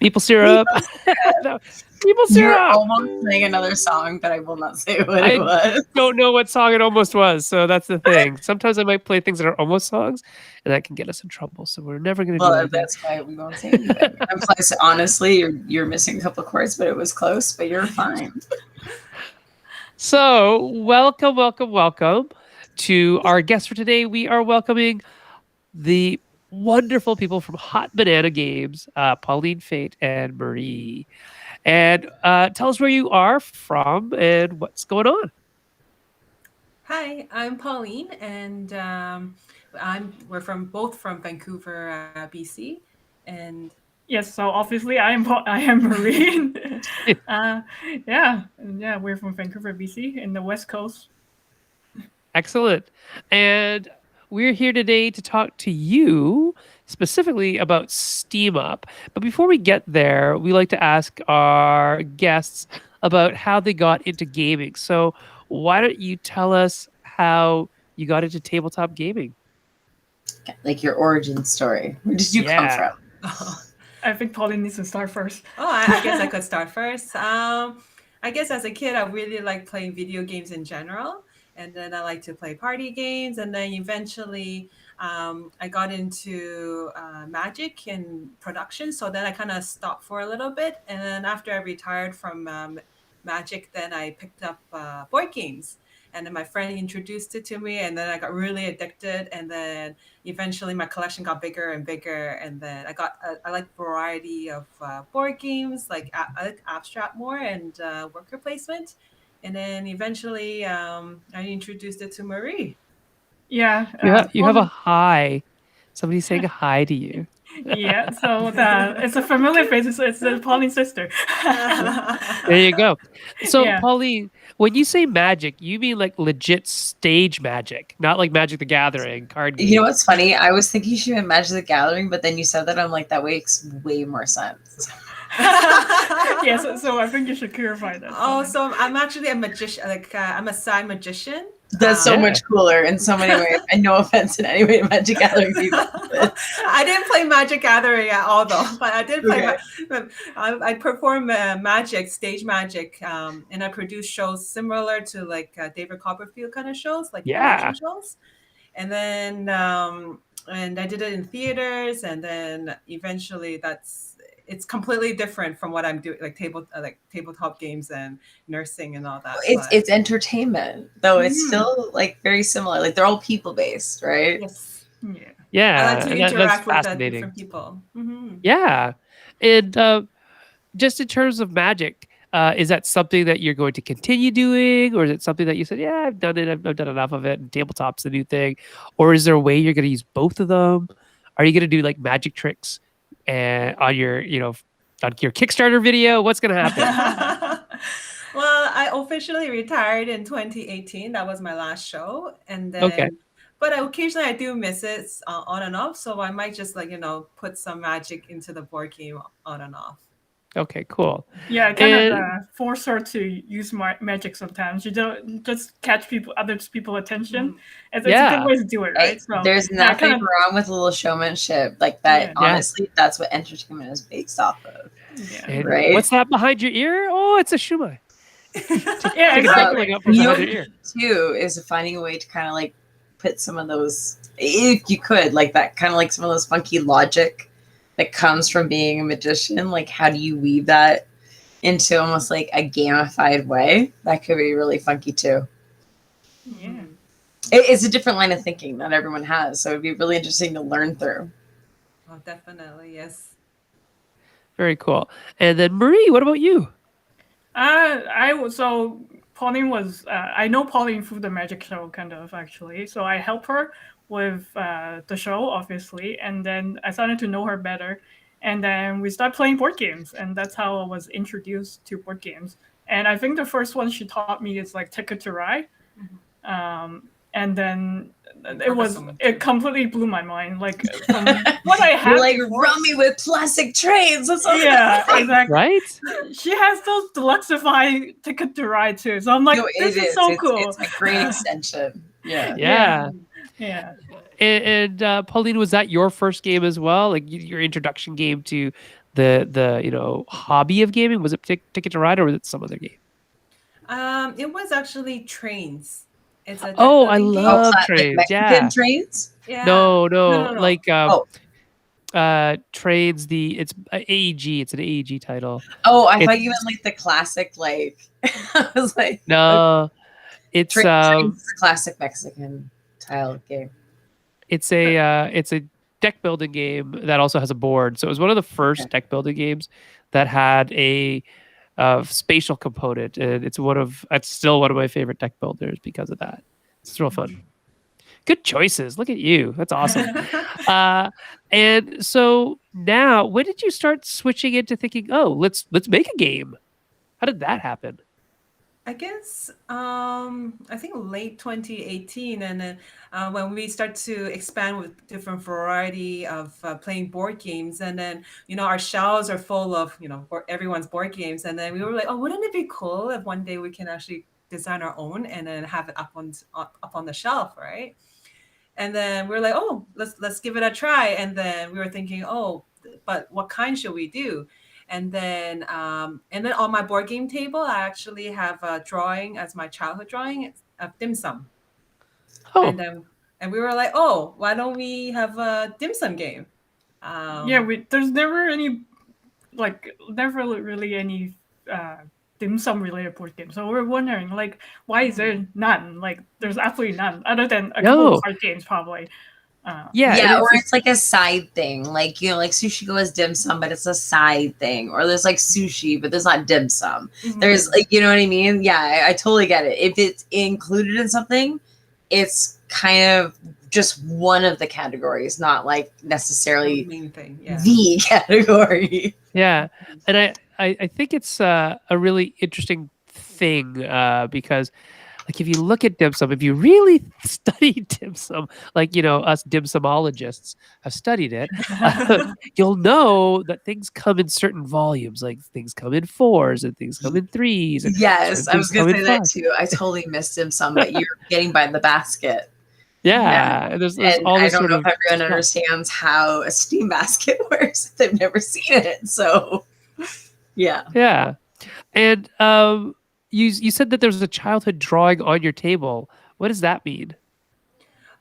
Maple syrup. No, maple You're syrup. almost playing another song, but I will not say what it I was. don't know what song it almost was, so that's the thing. Sometimes I might play things that are almost songs, and that can get us in trouble. So we're never going to do that Well, again. that's why we won't say anything. And plus, honestly, you're missing a couple of chords, but it was close. But you're fine. So welcome to our guest for today. We are welcoming the wonderful people from Hot Banana Games, Pauline-Fate and Marie. And tell us where you are from and what's going on. Hi, I'm Pauline, and we're both from Vancouver, BC, and Yes, so obviously I am Marine. Yeah, we're from Vancouver, BC, in the West Coast. Excellent. And we're here today to talk to you specifically about Steam Up. But before we get there, we like to ask our guests about how they got into gaming. So why don't you tell us how you got into tabletop gaming? Like your origin story. Where did you come from? I think Pauline needs to start first. I guess I could start first. I guess as a kid, I really liked playing video games in general. And then I like to play party games. And then eventually I got into Magic and production. So then I kind of stopped for a little bit. And then after I retired from Magic, then I picked up board games. And then my friend introduced it to me. And then I got really addicted. And then eventually my collection got bigger and bigger. And then I like variety of board games. Like I like abstract more and worker placement. And then eventually, I introduced it to Marie. Yeah. You have a hi. Somebody's saying a hi to you. Yeah, so it's a familiar face. It's Pauline's sister. There you go. So, yeah. Pauline, when you say magic, you mean like legit stage magic, not like Magic the Gathering card game. You know what's funny? I was thinking you should have Magic the Gathering, but then you said that I'm like, that makes way more sense. Yeah, so I think you should clarify that. Oh, so I'm actually a magician. Like I'm a side magician. That's so much cooler in so many ways. And no offense in any way to Magic Gathering people. I didn't play Magic Gathering at all, though. But I did play. Okay. I perform magic, stage magic, and I produce shows similar to like David Copperfield kind of shows, like shows. And then and I did it in theaters, and then eventually it's completely different from what I'm doing, like tabletop games and nursing and all that. It's entertainment, though. It's still like very similar. Like they're all people based, right? Yes. Yeah. I like to interact with different people. Mm-hmm. Yeah, and just in terms of magic, is that something that you're going to continue doing, or is it something that you said, yeah, I've done it, I've done enough of it, and tabletop's the new thing, or is there a way you're going to use both of them? Are you going to do like magic tricks? And on your, on your Kickstarter video, what's going to happen? Well, I officially retired in 2018. That was my last show. And then, but occasionally I do miss it on and off. So I might just put some magic into the board game on and off. Okay, cool. Yeah, I kind of force her to use magic sometimes. You don't just catch other people's attention. It's a good way to do it, right? So, there's nothing wrong with a little showmanship like that. Yeah. Honestly, that's what entertainment is based off of. Yeah. Right? What's that behind your ear? Oh, it's a shumai. Yeah, exactly. Too is finding a way to kind of like put some of those, if you could, like that kind of like some of those funky logic that comes from being a magician. Like, how do you weave that into almost like a gamified way? That could be really funky too. Yeah. It's a different line of thinking that everyone has. So it'd be really interesting to learn through. Oh, definitely. Yes. Very cool. And then Marie, what about you? So Pauline was, I know Pauline through the magic show kind of actually. So I help her with the show, obviously, and then I started to know her better, and then we started playing board games, and that's how I was introduced to board games. And I think the first one she taught me is like Ticket to Ride, and then it completely blew my mind. Like from what I had, like rummy with plastic trains. Yeah, exactly. Right? She has those deluxify Ticket to Ride too, so I'm like, this is so cool. It's a great extension. Yeah. Yeah. And Pauline, was that your first game as well? Like your introduction game to the hobby of gaming? Was it Ticket to Ride, or was it some other game? It was actually Trains. It's a deck Oh, I building game. Oh, love like trains. Mexican Yeah. trains? Yeah. No, No, no, no, no. like Oh, trains. It's AEG. It's an AEG title. oh, I thought you It's meant like the classic, like I was like, no, it's trains is a classic Mexican tile game. it's a deck building game that also has a board. So it was one of the first deck building games that had a spatial component, and it's still one of my favorite deck builders because of that. It's real fun. Good choices. Look at you. That's awesome. And so now, when did you start switching into thinking, oh, let's make a game? How did that happen? I guess I think late 2018, and then when we start to expand with different variety of playing board games, and then our shelves are full of everyone's board games, and then we were like, oh, wouldn't it be cool if one day we can actually design our own and then have it up on the shelf, right? And then we were like, oh, let's give it a try, and then we were thinking, oh, but what kind should we do? And then on my board game table, I actually have a drawing as my childhood drawing of dim sum. Oh, And we were like, oh, why don't we have a dim sum game? Yeah, there's never really any dim sum related board games. So we're wondering, like, why is there none? Like, there's absolutely none, other than a couple no. of card games, probably. Yeah, and Yeah, or it's like a side thing. Like, like sushi go as dim sum, but it's a side thing. Or there's like sushi, but there's not dim sum. Mhm. There's like, you know what I mean? Yeah, I totally get it. If it's included in something, it's kind of just one of the categories, not like necessarily main thing. Yeah. the category. Yeah, and I think it's a really interesting thing because, like, if you look at dim sum, if you really study dim sum, like us dim sumologists have studied it, you'll know that things come in certain volumes. Like things come in 4s and things come in 3s. And Yes, certain I was things going come to in say that 5s. too. I totally missed dim sum, but you're getting by the basket. Yeah, and there's And all I this don't sort know of if everyone stuff. understands how a steam basket works if they've never seen it. So, yeah. Yeah, and you said that there was a childhood drawing on your table. What does that mean?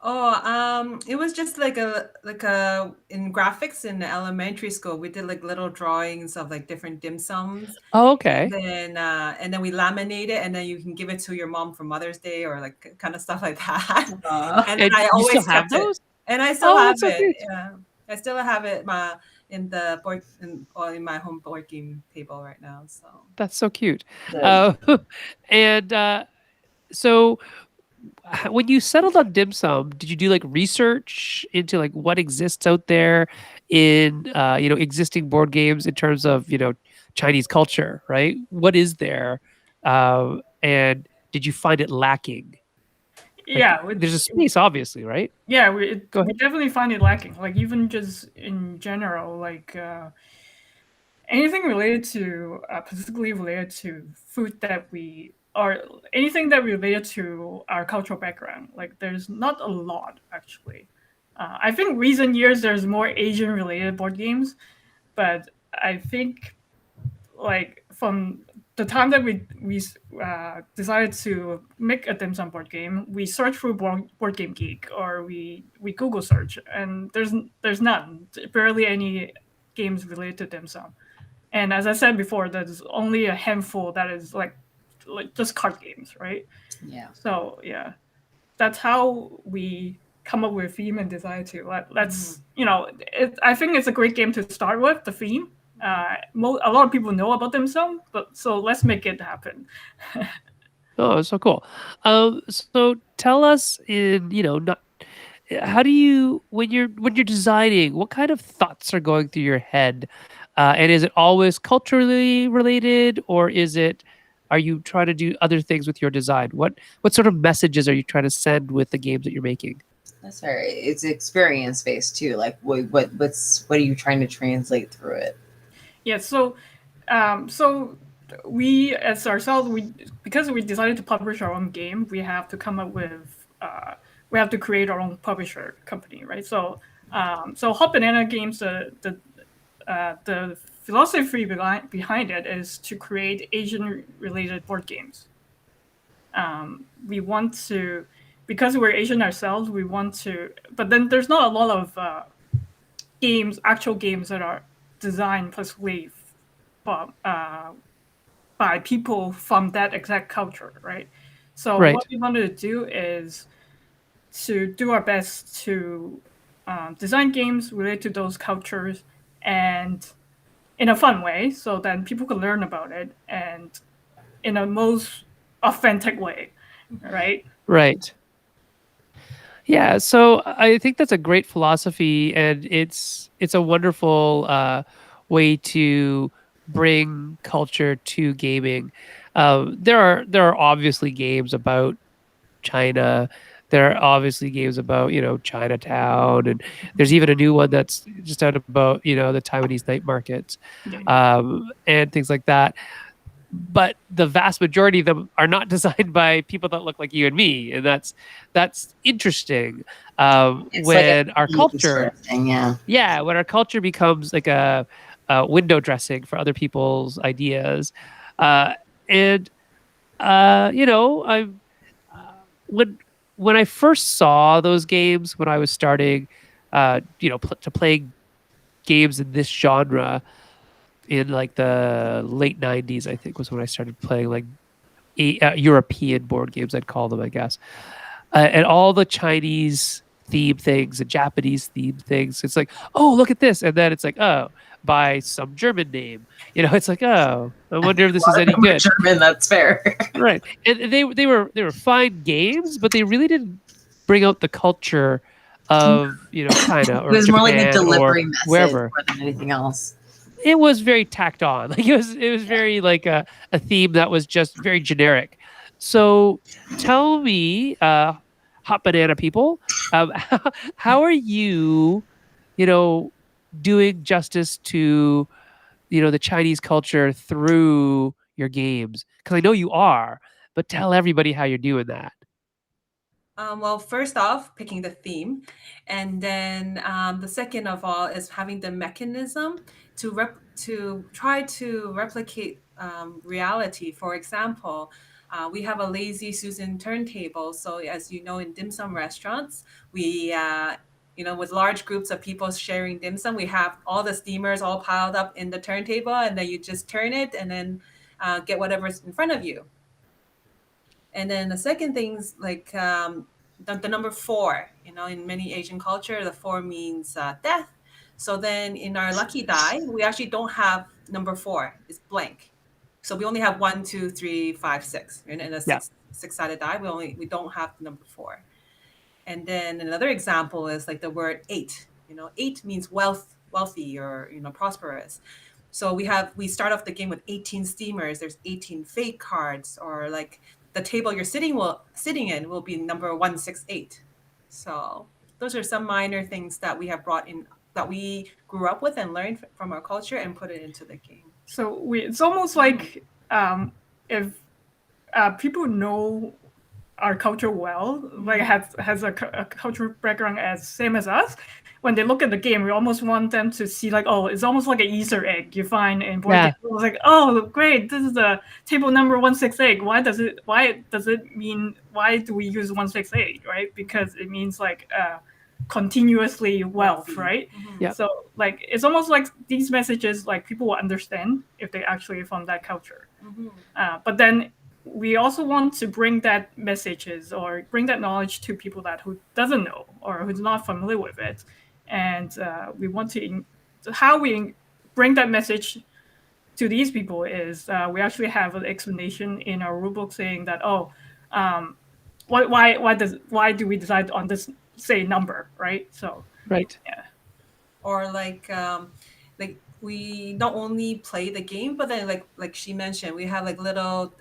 Oh, it was just like a in graphics in elementary school. We did like little drawings of like different dim sums, Oh, and okay. then we laminate it, and then you can give it to your mom for Mother's Day or like kind of stuff like that. And then And I you still always have kept it, those? and I still Oh, have that's so it. cute. Yeah, I still have it in the board in my home board game table right now. So That's so cute. Good. And so when you settled on dim sum, did you do like research into like what exists out there in existing board games in terms of Chinese culture, right? What is there, and did you find it lacking? Like, Yeah, there's a space, obviously, right? yeah, Go we ahead. definitely find it lacking. Like, even just in general, like anything related to particularly related to food that we or anything that related to our cultural background. Like, there's not a lot actually. I think recent years there's more Asian related board games, but I think like from the time that we decided to make a dim sum board game, we search through board Game Geek, or we Google search, and there's none, barely any games related to dim sum. And as I said before, there's only a handful that is like just card games, right? Yeah. So yeah, that's how we come up with a theme and decide to let's I think it's a great game to start with, the theme. A lot of people know about dim sum, but so let's make it happen. Oh, so cool. So tell us not how do you when you're designing, what kind of thoughts are going through your head? And is it always culturally related, or are you trying to do other things with your design? What sort of messages are you trying to send with the games that you're making? That's all right. It's experience based too. Like what are you trying to translate through it? Yeah, so we as ourselves, because we decided to publish our own game, we have to come up with we have to create our own publisher company, right? So so Hot Banana Games, the philosophy behind it is to create Asian-related board games. We want to, because we're Asian ourselves, we want to, but then there's not a lot of actual games that are designed specifically by people from that exact culture, right? So Right. what we wanted to do is to do our best to design games related to those cultures and in a fun way, so then people can learn about it and in a most authentic way, right? Right. Yeah, so I think that's a great philosophy, and it's a wonderful way to bring culture to gaming. There are obviously games about China. There are obviously games about Chinatown, and there's even a new one that's just out about the Taiwanese night markets, Yeah. and things like that. But the vast majority of them are not designed by people that look like you and me, and that's interesting. It's like When our theme sort culture, of thing, yeah. yeah, when our culture becomes like a window dressing for other people's ideas, and I'm when I first saw those games when I was starting, to play games in this genre in like the late '90s, I think was when I started playing like European board games, I'd call them, I guess. And all the Chinese theme things and Japanese theme things. It's like, oh, look at this. And then it's like, oh, by some German name. It's like, oh, I wonder if this is any good. German, that's fair. Right. And they were fine games, but they really didn't bring out the culture of, China or It was more like a Japan or delivery message wherever. more than anything else. It was very tacked on. Like it was very like a theme that was just very generic. So tell me, hot banana people, how are you, doing justice to, the Chinese culture through your games? Because I know you are, but tell everybody how you're doing that. Well, first off, picking the theme, and then the second of all is having the mechanism to try to replicate reality. For example, we have a lazy Susan turntable. So, as you know, in dim sum restaurants, we with large groups of people sharing dim sum, we have all the steamers all piled up in the turntable, and then you just turn it and then get whatever's in front of you. And then the second thing's like the number four. In many Asian culture, the four means death. So then in our lucky die, we actually don't have number four. It's blank. So we only have 1, 2, 3, 5, 6. In a Yeah. six-sided die, we don't have number four. And then another example is like the word eight. Eight means wealthy or prosperous. So we start off the game with 18 steamers. There's 18 fake cards, or like the table you're sitting in will be number 168. So those are some minor things that we have brought in that we grew up with and learned from our culture and put it into the game. So it's almost like if people know our culture well, like has a cultural background as same as us, when they look at the game, we almost want them to see like, oh, it's almost like an Easter egg you find in board games. It's like, oh, great, this is the table number 168. Why do we use 168, right? Because it means like continuously wealth, right? Yeah. So like it's almost like these messages, like people will understand if they actually from that culture. But then we also want to bring that messages or bring that knowledge to people who doesn't know or who's not familiar with it, and we want to how we bring that message to these people is we actually have an explanation in our rulebook saying that why do we decide on this say number, right? So right. Yeah. Or like we not only play the game, but then like she mentioned, we have like little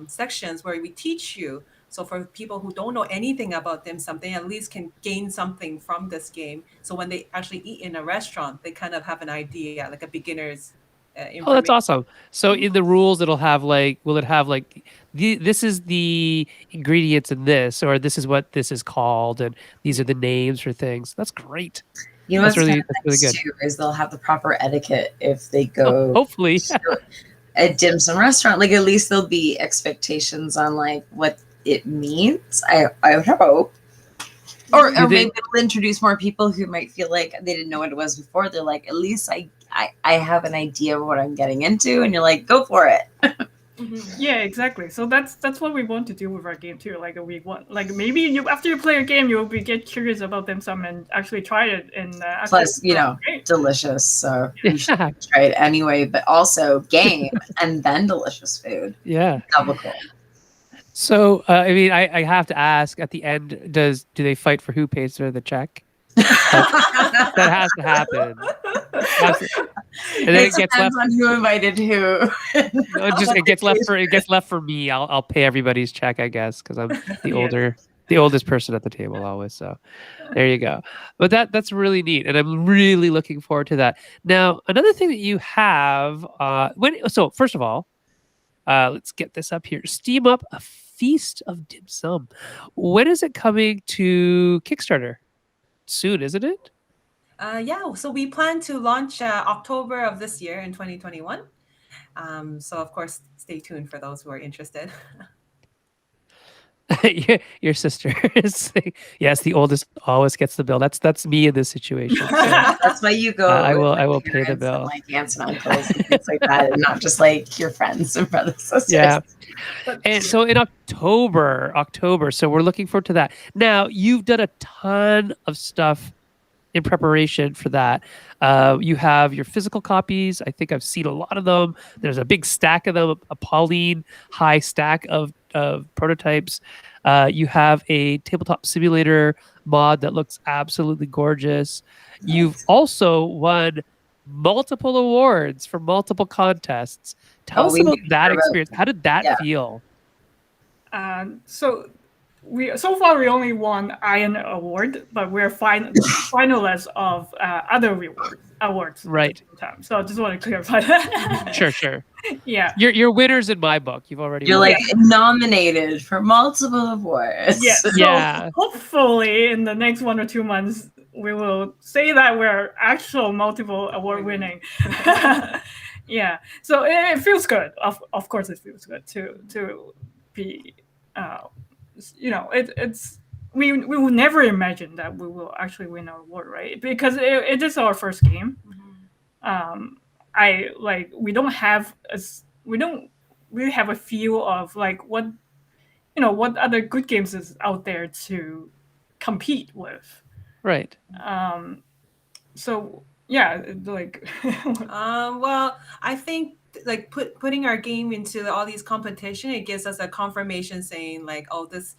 sections where we teach you. So for people who don't know anything about dim sum, they at least can gain something from this game. So when they actually eat in a restaurant, they kind of have an idea, like a beginner's Oh, that's information. awesome. So in the rules, it'll have like, will it have like, this is the ingredients in this, or this is what this is called, and these are the names for things. That's great. You know That's what's kind really of that's really nice good. too is they'll have the proper etiquette if they Oh, go hopefully, to a dim sum restaurant. Like at least there'll be expectations on like what it means. I would hope. Or Do they- maybe it'll introduce more people who might feel like they didn't know what it was before. They're like, at least I have an idea of what I'm getting into, and you're like, go for it. Yeah, exactly. So that's what we want to do with our game too. Like we want, like maybe you after you play a game, you'll get curious about them some and actually try it. And Plus, delicious. So you should yeah, try it anyway. But also game and then delicious food. yeah. Double cool. So I mean, I have to ask at the end, do they fight for who pays for the check? That has to happen. And then it gets depends left. on who invited who. No, it gets left for me. I'll pay everybody's check, I guess, because I'm the oldest person at the table always. So there you go. But that's really neat, and I'm really looking forward to that. Now, another thing that you have, so first of all, let's get this up here. Steam Up, a feast of dim sum. When is it coming to Kickstarter? Soon, isn't it? Yeah, so we plan to launch October of this year in 2021. So of course, stay tuned for those who are interested. Your sister is saying, yes, the oldest always gets the bill. That's me in this situation. So, That's why you go. I will with pay the parents bill. and, like aunts and uncles and things like that, and not just like your friends and brothers and sisters. Yeah. And so in October, so we're looking forward to that. Now, you've done a ton of stuff in preparation for that. You have your physical copies. I think I've seen a lot of them. There's a big stack of them, a Pauline high stack of prototypes. You have a tabletop simulator mod that looks absolutely gorgeous. Nice. You've also won multiple awards for multiple contests. Tell us about that experience. How did that feel? So far we only won Iron Award, but we're finalists of other awards. Right. At the same time. So I just want to clarify that. Sure. Yeah. You're winners in my book. You've already You're won. like nominated for multiple awards. Yeah. So Yeah. hopefully in the next 1 or 2 months we will say that we're actual multiple award winning. Yeah. So it feels good. Of course it feels good to be it's we will never imagine that we will actually win an award, right? Because it is our first game. We don't really have a feel of like what other good games is out there to compete with. Right. So yeah, like well, I think like putting our game into all these competition, it gives us a confirmation saying like, oh, this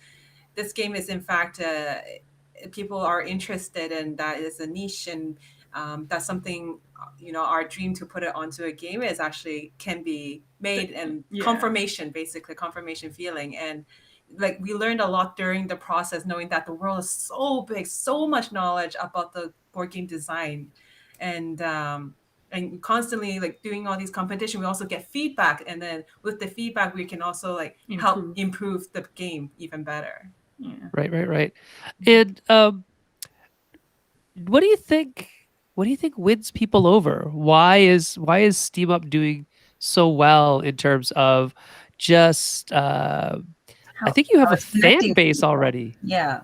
game is in fact people are interested in, that is a niche, and that's something our dream to put it onto a game is actually can be made, and confirmation feeling. And like we learned a lot during the process, knowing that the world is so big, so much knowledge about the board game design, and constantly like doing all these competition, we also get feedback, and then with the feedback we can also like help improve the game even better. Right. And what do you think wins people over? Why is Steam Up doing so well in terms of just I think you have a fan base already. Yeah.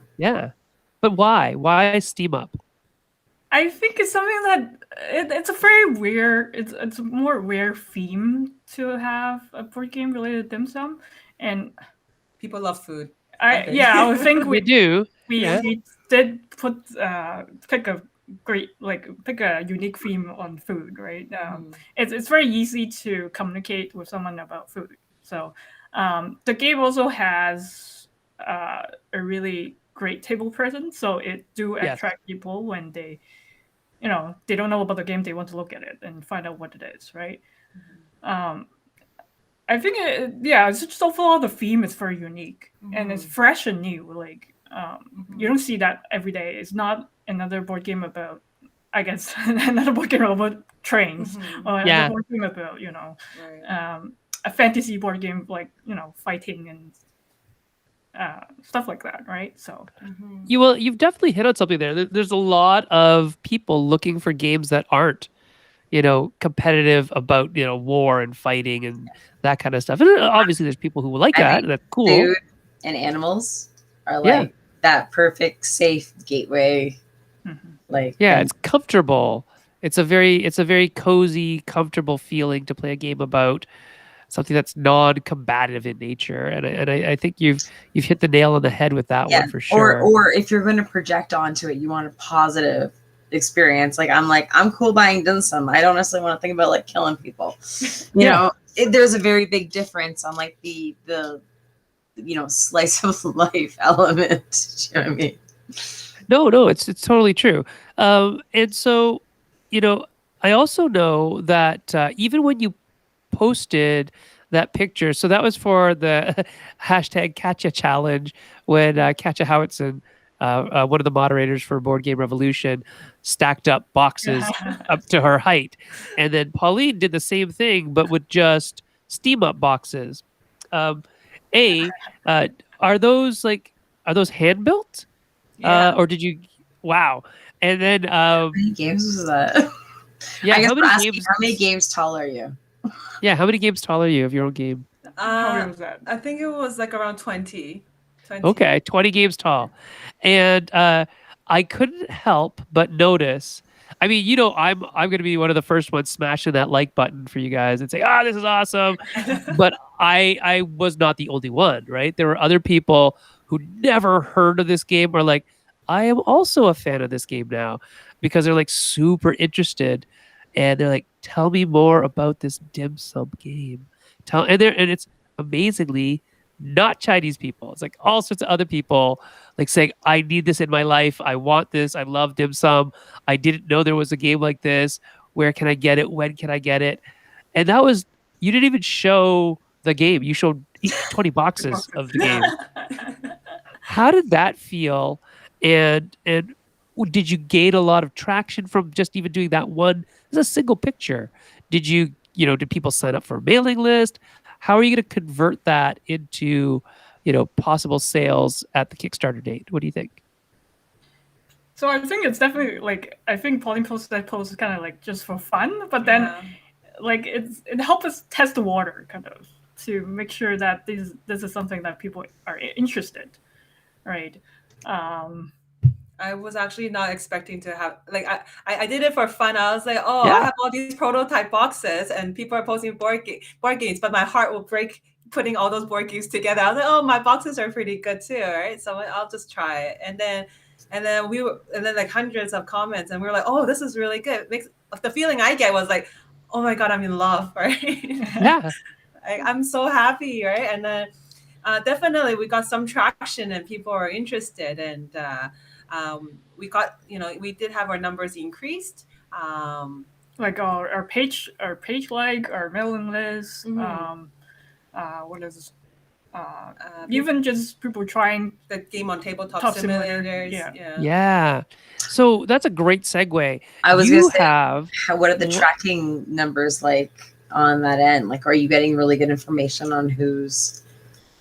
But why Steam Up? I think it's something that it's a very weird. It's a more rare theme to have a board game related to dim sum, and people love food. I would think we do. We did pick a unique theme on food, right? It's very easy to communicate with someone about food. So the game also has a really great table presence, so it do attract people when they don't know about the game, they want to look at it and find out what it is, right? I think it's just overall the theme is very unique and it's fresh and new. Like you don't see that every day. It's not another board game about, I guess, another board game about trains, or Yeah. the board game about Right. a fantasy board game like fighting and stuff like that, right? So You've definitely hit on something there. There's a lot of people looking for games that aren't, competitive about, war and fighting and that kind of stuff. And obviously there's people who will like I that, think and that's cool. food and animals are Yeah. like that perfect, safe gateway. Like, Yeah, and it's comfortable. It's a very cozy, comfortable feeling to play a game about something that's non-combative in nature. And I think you've hit the nail on the head with that yeah, one for sure. or if you're going to project onto it, you want a positive experience. Like I'm cool buying dim sum. I don't necessarily want to think about like killing people. You know, there's a very big difference on like the slice of life element. Do you know what I mean? No, it's totally true. And so, I also know that even when you posted that picture, so that was for the hashtag Katja challenge when Katja Howitson, one of the moderators for Board Game Revolution, stacked up boxes up to her height, and then Pauline did the same thing but with just steam up boxes. Um, are those hand built? Yeah. Or did you? Wow. And then, How many games was that? yeah, I guess how we're many asking, games? how many games tall are you? Yeah, how many games tall are you of your own game? how many was that? I think it was like around 20. Okay, 20 games tall, and I couldn't help but notice. I mean, I'm going to be one of the first ones smashing that like button for you guys and say, this is awesome. But I was not the only one, right? There were other people who never heard of this game or like, I am also a fan of this game now, because they're like super interested, and they're like, tell me more about this dim sum game. And it's amazingly not Chinese people. It's like all sorts of other people like saying, I need this in my life. I want this. I love dim sum. I didn't know there was a game like this. Where can I get it? When can I get it? And you didn't even show the game. You showed 20 boxes of the game. How did that feel? And did you gain a lot of traction from just even doing that one? It's a single picture. Did did people sign up for a mailing list? How are you going to convert that into, possible sales at the Kickstarter date? What do you think? So I think it's definitely I think Pauline posted that post kind of like just for fun, but then it helped us test the water kind of to make sure that this is something that people are interested, right? I was actually not expecting to have I did it for fun. I was like, I have all these prototype boxes and people are posting board games, but my heart will break putting all those board games together. I was like, my boxes are pretty good too, right? So I'll just try it. And then like hundreds of comments, and we were like, this is really good. The feeling I get was like, oh my god, I'm in love, right? Yeah. I'm so happy, right? And then definitely we got some traction and people are interested, and we got we did have our numbers increased, like our page our mailing list, what is even just people trying the game on tabletop Top simulators. Yeah. So that's a great segue. I was You gonna say, have what are the tracking numbers like on that end? Like, are you getting really good information on who's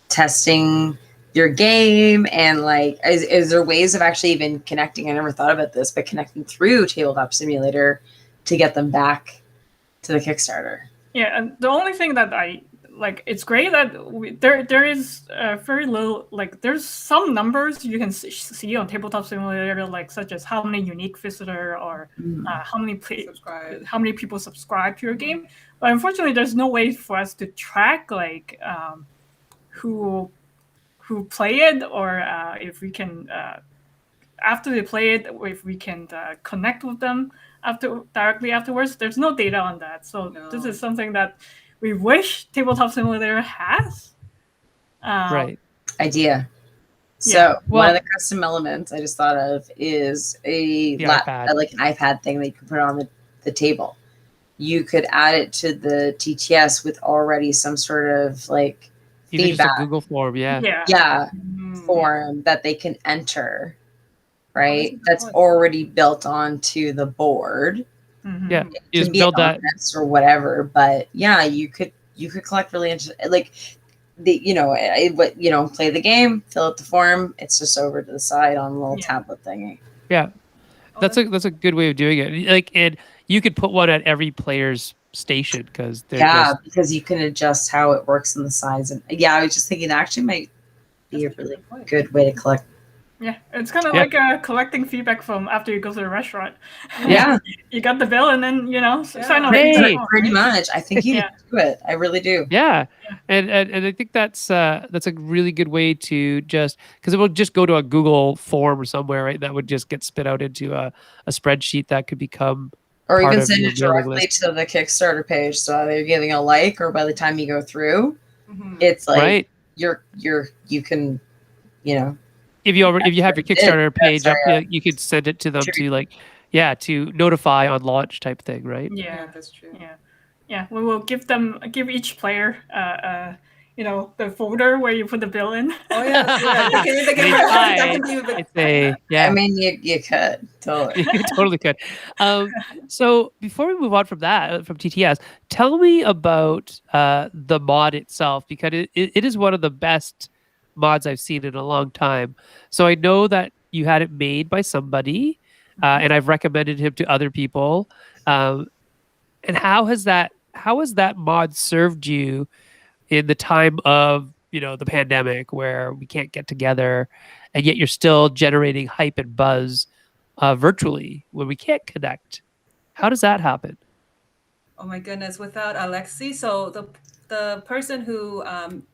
testing your game? And like, is there ways of actually even connecting? I never thought about this, but connecting through Tabletop Simulator to get them back to the Kickstarter. Yeah, and the only thing that I like, it's great that there is very little, there's some numbers you can see on Tabletop Simulator, such as how many unique visitor or how many people subscribe to your game. But unfortunately, there's no way for us to track who play it, or if we can after they play it, if we can connect with them directly afterwards. There's no data on that, so this is something that we wish Tabletop Simulator has. right. Idea. So one of the custom elements I just thought of is iPad. like an iPad thing that you can put on the table. You could add it to the TTS with already some sort of like feedback. Just a Google form, form that they can enter, right? That's already built onto the board. Mhm. Yeah, It you can just be build that. anonymous or whatever, but yeah, you could collect really interesting, like play the game, fill out the form. It's just over to the side on a little Yeah. tablet thingy. Yeah, Oh, that's a good way of doing it. Like, and you could put one at every player's station because they're Yeah, just because you can adjust how it works in the size. And yeah, I was just thinking that actually might be a that's a really good point. good way to collect. Yeah, it's kind of Yeah. like collecting feedback from after you go to the restaurant. Yeah, You got the bill, and then sign off. Hey! Sign off, pretty right? much. I think you Yeah. can do it. I really do. yeah. Yeah. And I think that's a really good way to just, because it will just go to a Google form or somewhere, right? That would just get spit out into a spreadsheet that could become Or part even of send your it mailing directly list. to the Kickstarter page. So either you're giving a like, or by the time you go through, Mhm. it's like Right. you can, you know, If you have your Kickstarter page up, sorry, you could send it to them contribute. to to notify on launch type thing, right? Yeah, that's true. Yeah. We will give each player the folder where you put the bill in. Oh yeah, let's do that. They can Inside, that can be a bit it's a I mean, you could totally. you totally could. So before we move on from that, from TTS, tell me about the mod itself, because it is one of the best mods I've seen in a long time. So I know that you had it made by somebody, and I've recommended him to other people. And how has that mod served you in the time of the pandemic where we can't get together, and yet you're still generating hype and buzz virtually when we can't connect? How does that happen? Oh my goodness, without Alexi. So the person who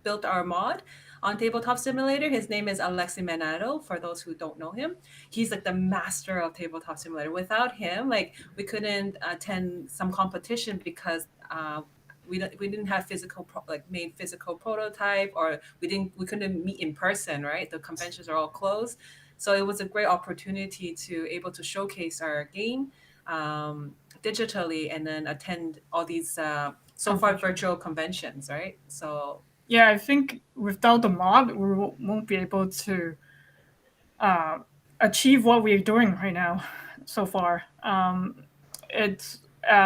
built our mod on Tabletop Simulator, his name is Alexi Manado. For those who don't know him, he's like the master of Tabletop Simulator. Without him, like we couldn't attend some competition because we didn't have made physical prototype, or we couldn't meet in person. Right, the conventions are all closed. So it was a great opportunity to able to showcase our game digitally, and then attend all these so far virtual conventions, right? So Yeah, I think without the mod, we won't be able to achieve what we're doing right now so far. It's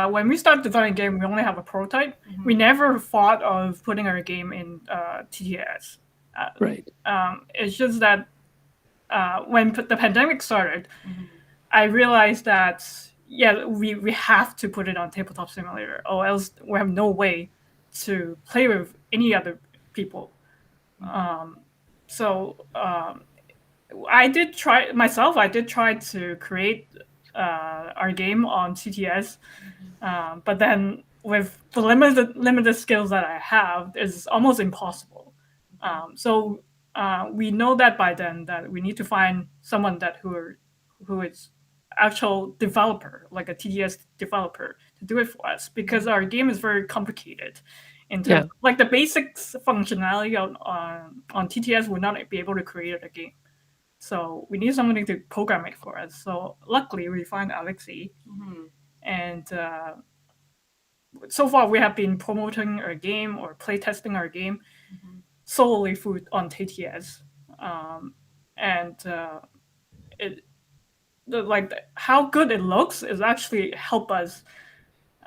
when we started designing a game, we only have a prototype. We never thought of putting our game in TTS. Right. It's just that when the pandemic started, I realized that we have to put it on Tabletop Simulator, or else we have no way to play with any other people. I did try myself. I did try to create our game on TTS, but then with the limited skills that I have, it's almost impossible. So we know that by then that we need to find someone who is actual developer, like a TTS developer, to do it for us, because our game is very complicated. In terms like the basics functionality on TTS would not be able to create a game. So we need somebody to program it for us. So luckily we find Alexi, and so far we have been promoting our game or playtesting our game solely on TTS, and how good it looks is actually help us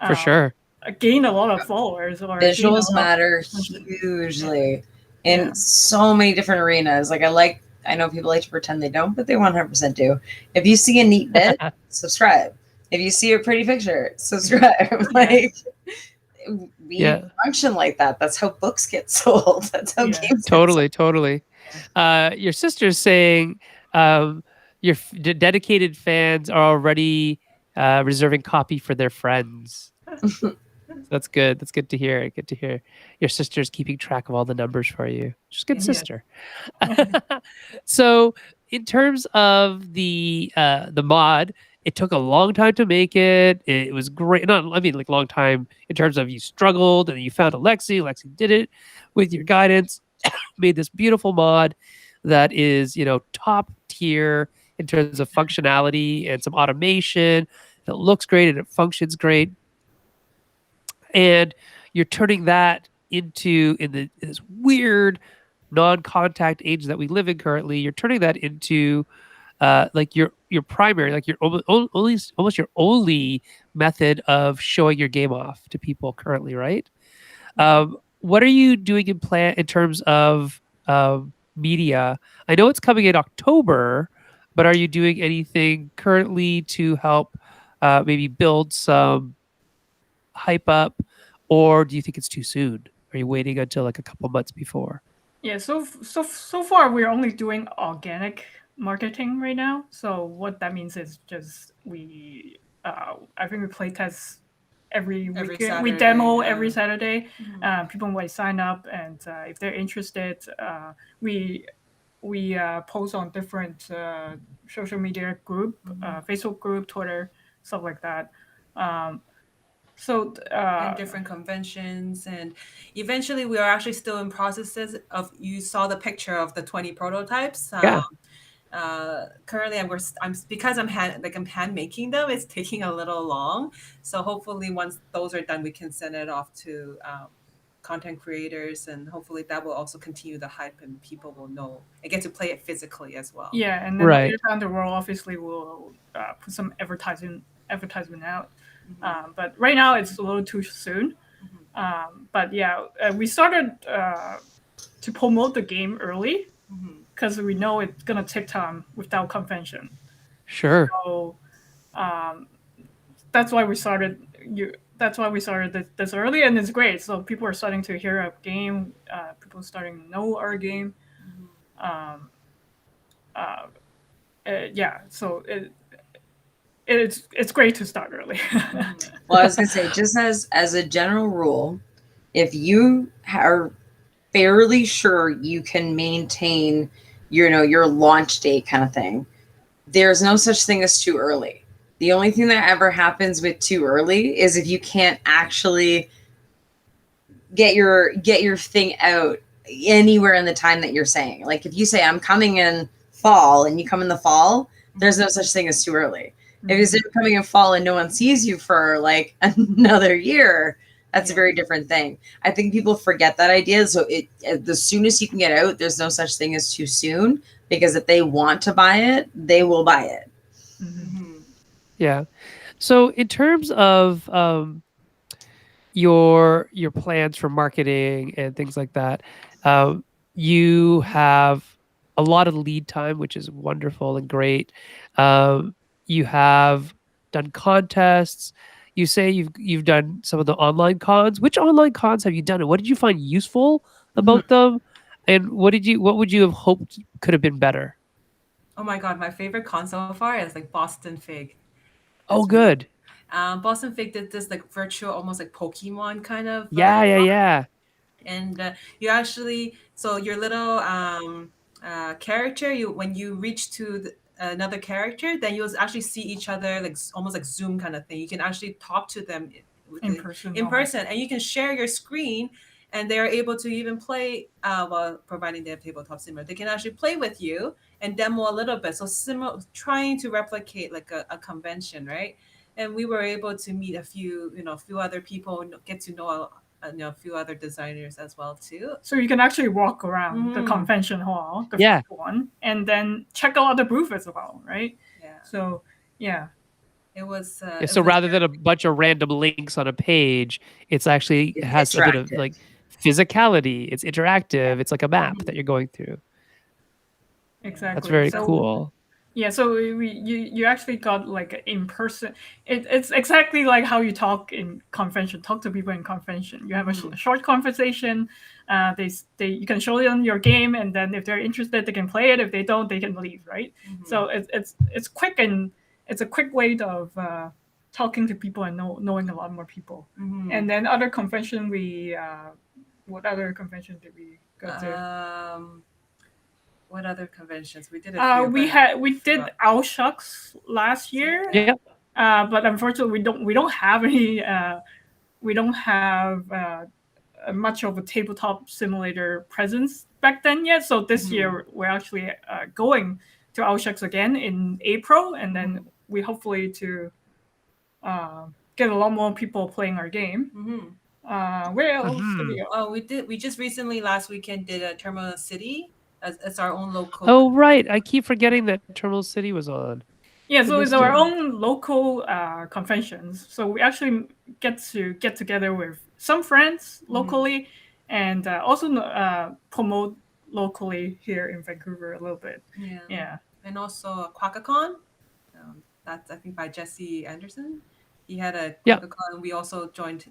For sure. gain a lot of followers, or Visuals matter hugely in so many different arenas. Like I know people like to pretend they don't, but they 100% do. If you see a neat bit, subscribe. If you see a pretty picture, subscribe. Like we function like that. That's how books get sold. That's how games totally. Your sister's saying your dedicated fans are already reserving copy for their friends. That's good. That's good to hear. Good to hear. Your sister's keeping track of all the numbers for you. She's a good sister. So, in terms of the mod, it took a long time to make it. It was great. Like long time in terms of you struggled and you found Alexi. Alexi did it with your guidance. Made this beautiful mod that is top tier in terms of functionality and some automation. It looks great and it functions great. And you're turning that into, in this weird non-contact age that we live in currently, you're turning that into like your primary, like your only almost your only method of showing your game off to people currently, right? What are you doing in terms of media? I know it's coming in October, but are you doing anything currently to help maybe build some hype up, or do you think it's too soon? Are you waiting until like a couple months before? Yeah, so far we're only doing organic marketing right now. So what that means is just I think we play test every weekend. We Saturday, demo yeah. every Saturday. People might sign up, and if they're interested, we post on different social media group, Facebook group, Twitter, stuff like that. And different conventions, and eventually we are actually still in processes of. You saw the picture of the 20 prototypes. Yeah. Currently, I'm because I'm hand making them. It's taking a little long, so hopefully once those are done, we can send it off to content creators, and hopefully that will also continue the hype, and people will know and get to play it physically as well. Yeah, and then Right. later down the road, obviously we'll put some advertisement out. But right now it's a little too soon. But yeah, we started to promote the game early because we know it's gonna take time without convention. Sure. So that's why we started. That's why we started this early, and it's great. So people are starting to hear our game. People are starting to know our game. Yeah, so it's great to start early. Well, I was gonna say, just as a general rule, if you are fairly sure you can maintain your launch date kind of thing, there's no such thing as too early. The only thing that ever happens with too early is if you can't actually get your thing out anywhere in the time that you're saying. Like if you say I'm coming in fall and you come in the fall, there's no such thing as too early. If you say you're coming in fall and no one sees you for like another year, that's a very different thing. I think people forget that idea. So the soonest you can get out, there's no such thing as too soon, because if they want to buy it, they will buy it. Yeah. So in terms of your plans for marketing and things like that, you have a lot of lead time, which is wonderful and great. You have done contests. You say you've done some of the online cons. Which online cons have you done, and what did you find useful about them? And what would you have hoped could have been better? Oh my god, my favorite con so far is like Boston Fig. Oh, good. Boston Fig did this like virtual, almost like Pokemon kind of. Yeah. And you actually, so your little character, when you reach to another character, then you'll actually see each other, like almost like Zoom kind of thing. You can actually talk to them in person, and you can share your screen, and they're able to even play, well, providing they have tabletop simulator, they can actually play with you and demo a little bit. So trying to replicate like a convention, right? And we were able to meet a few other people, get to know a few other designers as well too. So you can actually walk around the convention hall, the Yeah. first one, and then check out other booths as well, right? Yeah. So yeah. It was. So rather than a bunch of random links on a page, it's actually has a bit of like physicality. It's interactive. It's like a map that you're going through. Exactly. That's very cool. Yeah, so you actually got like in person. It's exactly like how you talk in convention. Talk to people in convention. You have a short conversation. You can show them your game, and then if they're interested, they can play it. If they don't, they can leave. Right. So it's quick, and it's a quick way of talking to people and knowing a lot more people. And then other convention, what other convention did we go to? What other conventions we did? We did Owl Shucks last year. Yeah. But unfortunately, we don't have any. We don't have much of a tabletop simulator presence back then yet. So this year we're actually going to Owl Shucks again in April, and then we hopefully to get a lot more people playing our game. Where else did we go? Oh, we just recently last weekend did a Terminal City It's our own local. Oh, right. I keep forgetting that Terminal City was on. Yeah, so Goodness it's our dear. own local conventions. So we actually get together with some friends locally, and also promote locally here in Vancouver a little bit. Yeah. And also QuackaCon. That's I think by Jesse Anderson. He had a Yeah. QuackaCon. We also joined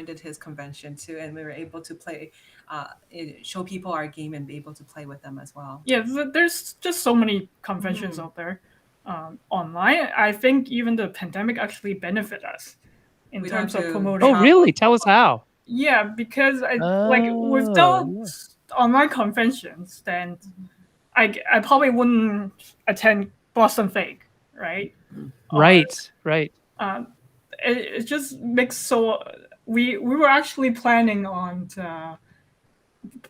at his convention too, and we were able to play, show people our game and be able to play with them as well. Yeah, there's just so many conventions out there online. I think even the pandemic actually benefit us in We terms don't of have to promoting. Oh, really? Tell us how. Yeah, because Oh, without yeah. online conventions, then I probably wouldn't attend Boston Fake, right? Right. It just makes so we were actually planning on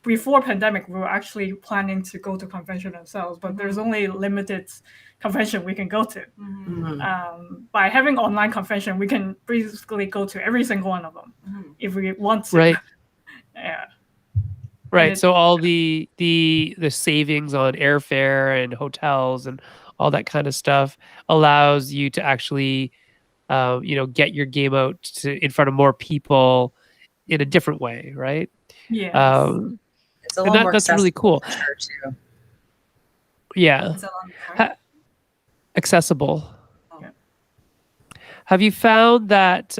before pandemic we were actually planning to go to convention ourselves, but there's only limited convention we can go to. By having online convention, we can basically go to every single one of them if we want to. Right. Yeah. Right. So all the savings on airfare and hotels and all that kind of stuff allows you to actually, get your game out in front of more people in a different way, right? Yeah. It's a little more that's really accessible cool. for sure too. Yeah. It's a long part. Accessible. Yeah. Have you found that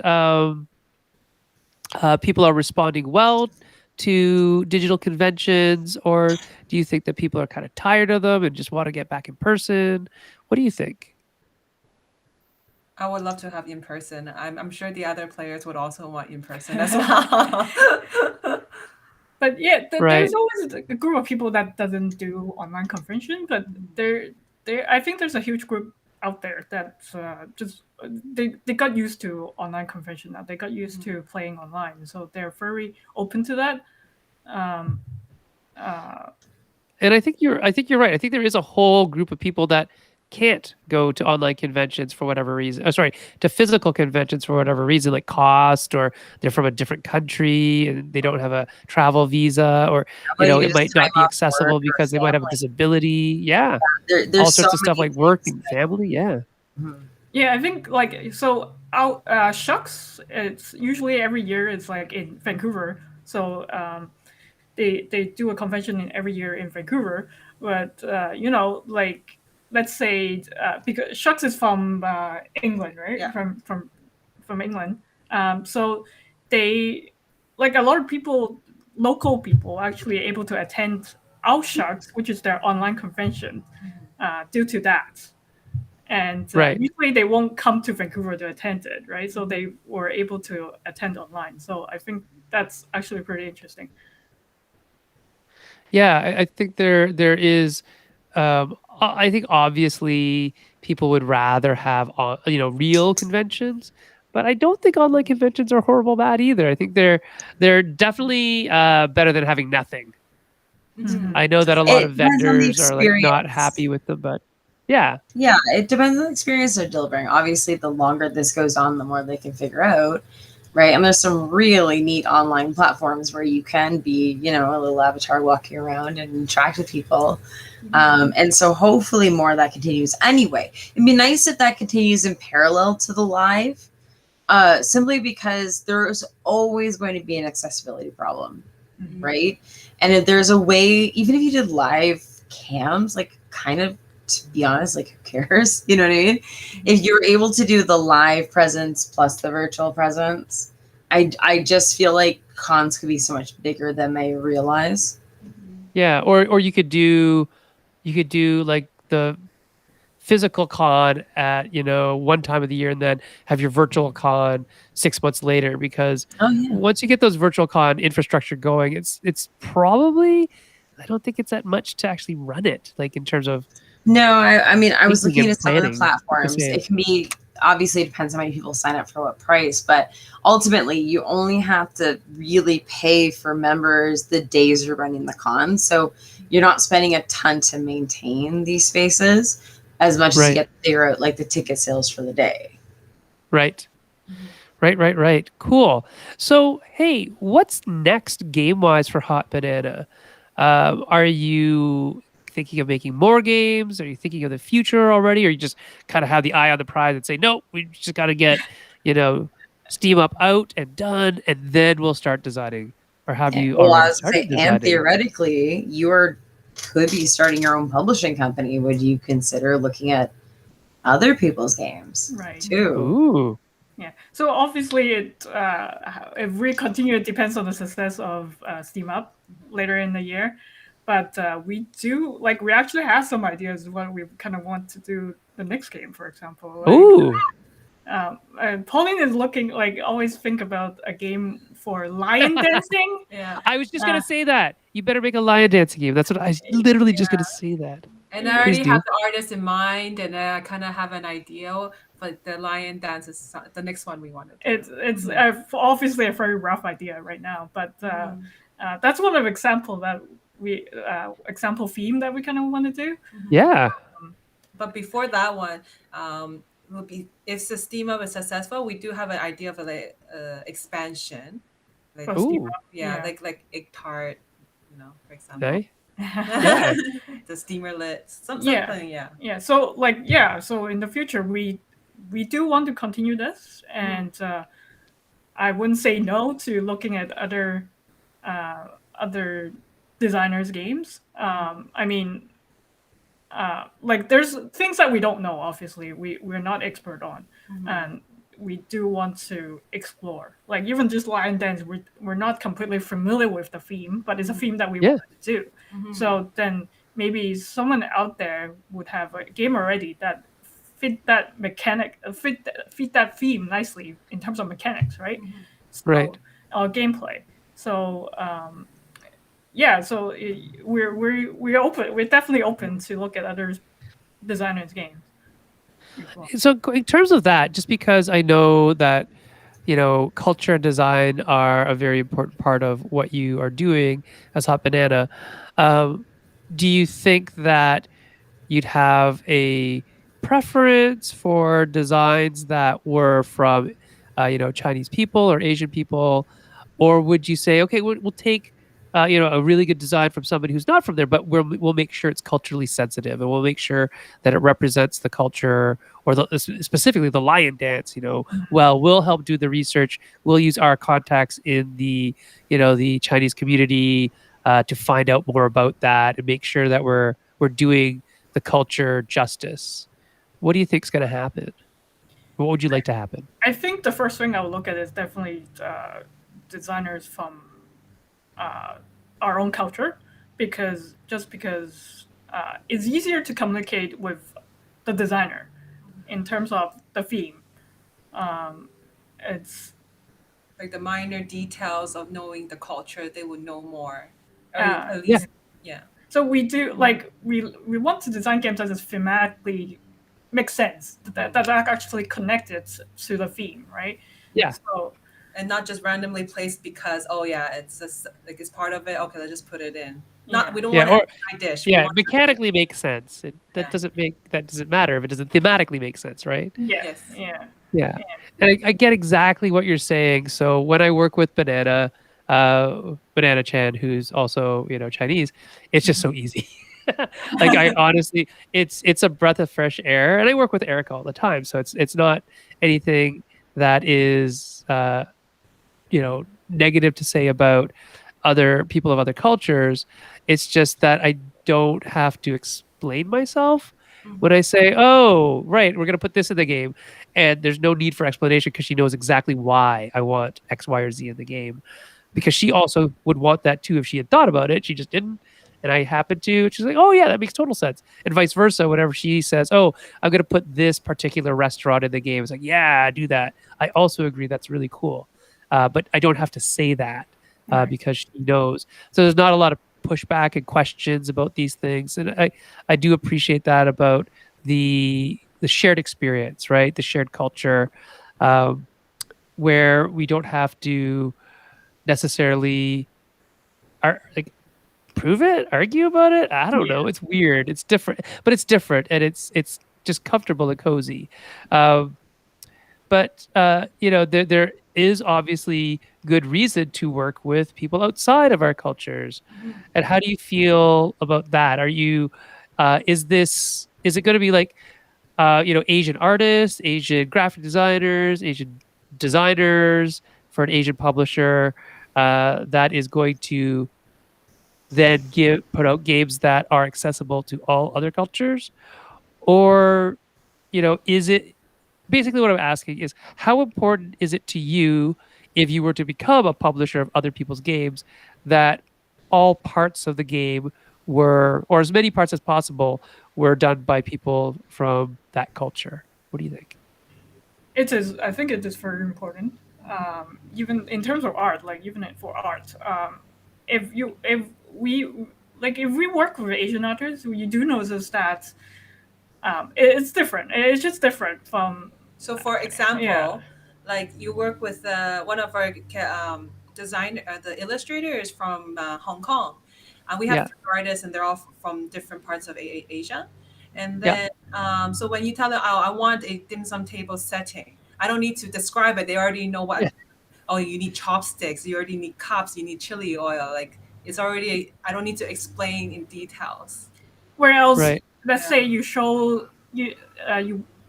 people are responding well to digital conventions, or do you think that people are kind of tired of them and just want to get back in person? What do you think? I would love to have in person. I'm sure the other players would also want in person as well. But yeah, Right. there's always a group of people that doesn't do online convention, but I think there's a huge group out there that they got used to online convention now. They got used to playing online, so they're very open to that. And I think you're right. I think there is a whole group of people that can't go to online conventions for whatever reason. To physical conventions for whatever reason, like cost, or they're from a different country and they don't have a travel visa, or it might not be accessible because they might have a disability. Yeah, There's all sorts so of stuff many like work things and family. Yeah. Yeah, I think Shucks. It's usually every year. It's like in Vancouver, so they do a convention in every year in Vancouver. But let's say because Shucks is from England, right? Yeah. From England. So they a lot of people, local people, actually able to attend our Shucks, which is their online convention, due to that. And Right. usually they won't come to Vancouver to attend it, right? So they were able to attend online. So I think that's actually pretty interesting. Yeah, I think there is. I think obviously people would rather have real conventions, but I don't think online conventions are horrible bad either. I think they're definitely better than having nothing. I know that a lot of depends on the vendors are not experience. happy with them, but yeah, it depends on the experience they're delivering. Obviously, the longer this goes on, the more they can figure out, right? And there's some really neat online platforms where you can be, a little avatar walking around and interact with people. And so hopefully more of that continues. Anyway, it'd be nice if that continues in parallel to the live, simply because there's always going to be an accessibility problem, right? And if there's a way, even if you did live cams, kind of, to be honest, who cares? You know what I mean? If you're able to do the live presence plus the virtual presence, I just feel like cons could be so much bigger than they realize. yeah. Or you could do like the physical con at one time of the year, and then have your virtual con 6 months later, because once you get those virtual con infrastructure going, it's probably, I don't think it's that much to actually run it, in terms of. No, I mean, I was thinking looking and at some of the planning platforms. the same. It can be, obviously it depends how many people sign up for what price, but ultimately you only have to really pay for members the days you're running the con. So you're not spending a ton to maintain these spaces as much as you get to figure out the ticket sales for the day. Right. Right. Cool. So, hey, what's next game-wise for Hot Banana? Are you thinking of making more games? Are you thinking of the future already? Or you just kind of have the eye on the prize and say, no, we just got to get, Steam Up out and done, and then we'll start designing? Or have you Well, I already was gonna started say, and designing? theoretically, could be starting your own publishing company. Would you consider looking at other people's games Right. too? Ooh. Yeah. So obviously, if we continue, it depends on the success of Steam Up later in the year. But we actually have some ideas what we kind of want to do the next game, for example. Ooh. And Pauline is looking always think about a game for lion dancing. Yeah. I was just gonna say that. You better make a lion dancing game. That's what I was literally just gonna say that. And I already Please do. have the artist in mind, and I kind of have an idea. But the lion dance is the next one we want to do. It's obviously a very rough idea right now, but that's one of example theme that we kind of want to do. Yeah. But before that one, will be if the Steam Up is successful, we do have an idea of expansion. Like, For Steam Up, yeah, yeah. like egg tart, for example. Okay. Yeah. The steamerlet, something, yeah. Yeah. So so in the future we do want to continue this, and I wouldn't say no to looking at other designers' games. I mean, there's things that we don't know. Obviously, we're not expert on, and we do want to explore. Like even just lion dance, we're not completely familiar with the theme, but it's a theme that we want to do. So then maybe someone out there would have a game already that fit that mechanic, fit that theme nicely in terms of mechanics, right? Right. Or gameplay. So so we're open. We're definitely open to look at other designers' games. So in terms of that, just because I know that culture and design are a very important part of what you are doing as Hot Banana, do you think that you'd have a preference for designs that were from Chinese people or Asian people, or would you say, okay, we'll take a really good design from somebody who's not from there, but we'll make sure it's culturally sensitive, and we'll make sure that it represents the culture, or specifically the lion dance. Well, we'll help do the research. We'll use our contacts in the the Chinese community to find out more about that and make sure that we're doing the culture justice. What do you think is going to happen? What would you like to happen? I think the first thing I would look at is definitely designers from our own culture, because it's easier to communicate with the designer in terms of the theme. It's like the minor details of knowing the culture, they would know more. At least, yeah. So we do we want to design games that just thematically make sense, that are actually connected to the theme, right? Yeah. So, and not just randomly placed because it's just it's part of it. Okay, let's just put it in. We don't want a side dish. Mechanically makes sense. That doesn't matter if it doesn't thematically make sense, right? Yes. Yeah. And I get exactly what you're saying. So when I work with Banana Chan, who's also Chinese, it's just so easy. I honestly, it's a breath of fresh air, and I work with Erica all the time, so it's not anything that is negative to say about other people of other cultures. It's just that I don't have to explain myself when I say, oh, right, we're going to put this in the game. And there's no need for explanation because she knows exactly why I want X, Y, or Z in the game. Because she also would want that too if she had thought about it. She just didn't. And I happened to. She's like, oh, yeah, that makes total sense. And vice versa. Whenever she says, oh, I'm going to put this particular restaurant in the game, it's like, yeah, do that. I also agree that's really cool. But I don't have to say that because she knows. So there's not a lot of pushback and questions about these things. And I do appreciate that about the shared experience, right? The shared culture, where we don't have to necessarily prove it, argue about it. I don't know. It's weird. It's different, but it's different, and it's just comfortable and cozy. But there is obviously good reason to work with people outside of our cultures. And how do you feel about that? Are you, is it going to be like, Asian artists, Asian graphic designers, Asian designers for an Asian publisher that is going to then put out games that are accessible to all other cultures? Or, is it basically what I'm asking is how important is it to you if you were to become a publisher of other people's games that all parts of the game were, or as many parts as possible, were done by people from that culture? What do you think? It is. I think it is very important. Even in terms of art, like even for art, if we if we work with Asian artists, you do notice that it's different. It's just different from. So, for example, Yeah. like you work with one of our the illustrator is from Hong Kong, and we have Yeah. three artists, and they're all from different parts of Asia. And Yeah. then, so when you tell them, "Oh, I want a dim sum table setting," I don't need to describe it; they already know what. Yeah. Oh, you need chopsticks. You already need cups. You need chili oil. Like it's already. I don't need to explain in details. Whereas, Right. let's say you show you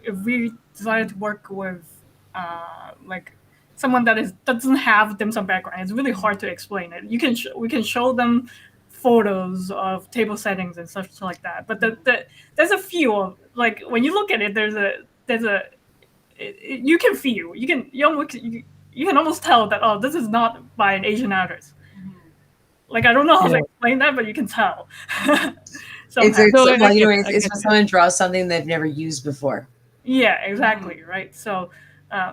if we decided to work with like someone that doesn't have dim sum background, it's really hard to explain it. We can show them photos of table settings and stuff like that, but there's a few of, like when you look at it, you can feel you can almost tell that, oh, this is not by an Asian artist. Like I don't know how to Yeah. explain that, but you can tell. It's, Somehow. No, I well, get it. it's I when get it. someone draws something they've never used before. Yeah, exactly, right. So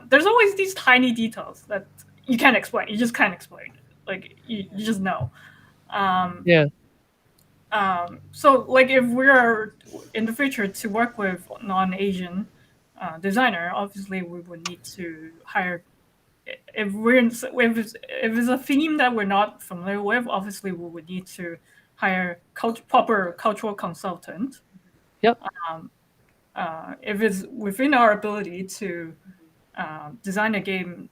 there's always these tiny details that you can't explain. You just can't explain it. Like you just know. Yeah. So like if we're in the future to work with non-Asian designer, obviously we would need to hire. If it's a theme that we're not familiar with, obviously we would need to hire proper cultural consultant. Yep. If it's within our ability to design a game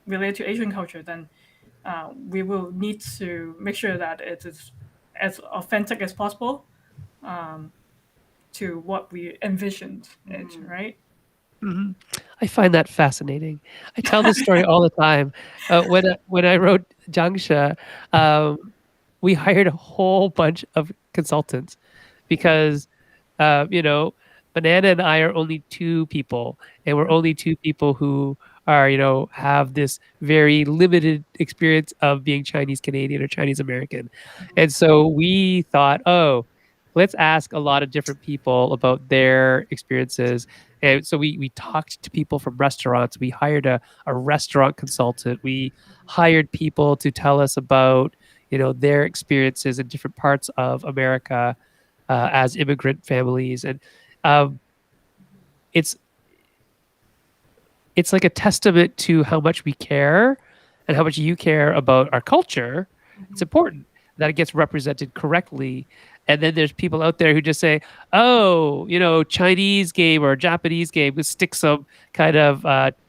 related to Asian culture, then we will need to make sure that it is as authentic as possible to what we envisioned it, right? Mhm. I find that fascinating. I tell this story all the time. When I wrote Jiangsha, we hired a whole bunch of consultants because, Banana and I are only two people, and we're only two people who are, have this very limited experience of being Chinese Canadian or Chinese American. And so we thought, oh, let's ask a lot of different people about their experiences. And so we talked to people from restaurants. We hired a restaurant consultant. We hired people to tell us about, their experiences in different parts of America as immigrant families. And um, it's it's like a testament to how much we care and how much you care about our culture. It's important that it gets represented correctly. And then there's people out there who just say, oh, Chinese game or Japanese game, just stick some kind of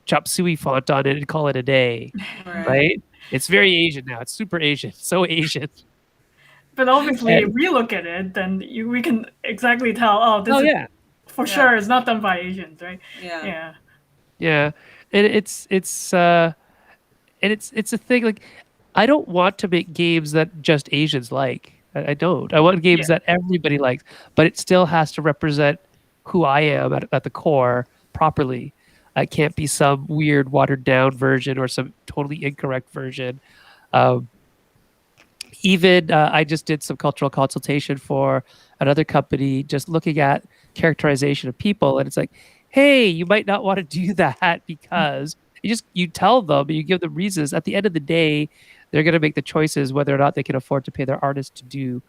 chop suey font on it and call it a day, right? It's very Asian now. It's super Asian, so Asian. But obviously, And- if we look at it, then we can exactly tell, oh, this oh is yeah, for sure it's not done by Asians, right? Yeah. yeah, and it's a thing. Like, I don't want to make games that just Asians like. I don't. I want games that everybody likes, but it still has to represent who I am at the core properly. It can't be some weird watered down version or some totally incorrect version. Um, Even I just did some cultural consultation for another company, just looking at characterization of people, and it's like, hey, you might not want to do that because you tell them, you give them reasons. At the end of the day, they're going to make the choices whether or not they can afford to pay their artist to do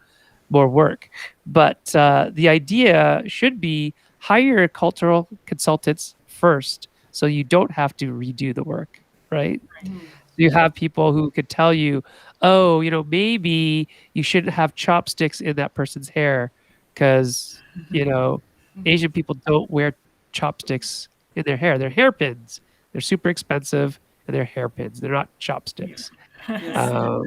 more work. But the idea should be hire cultural consultants first, so you don't have to redo the work, right? You have people who could tell you, oh, maybe you shouldn't have chopsticks in that person's hair because, Asian people don't wear chopsticks in their hair. They're hairpins. They're super expensive and they're hairpins. They're not chopsticks. Yes.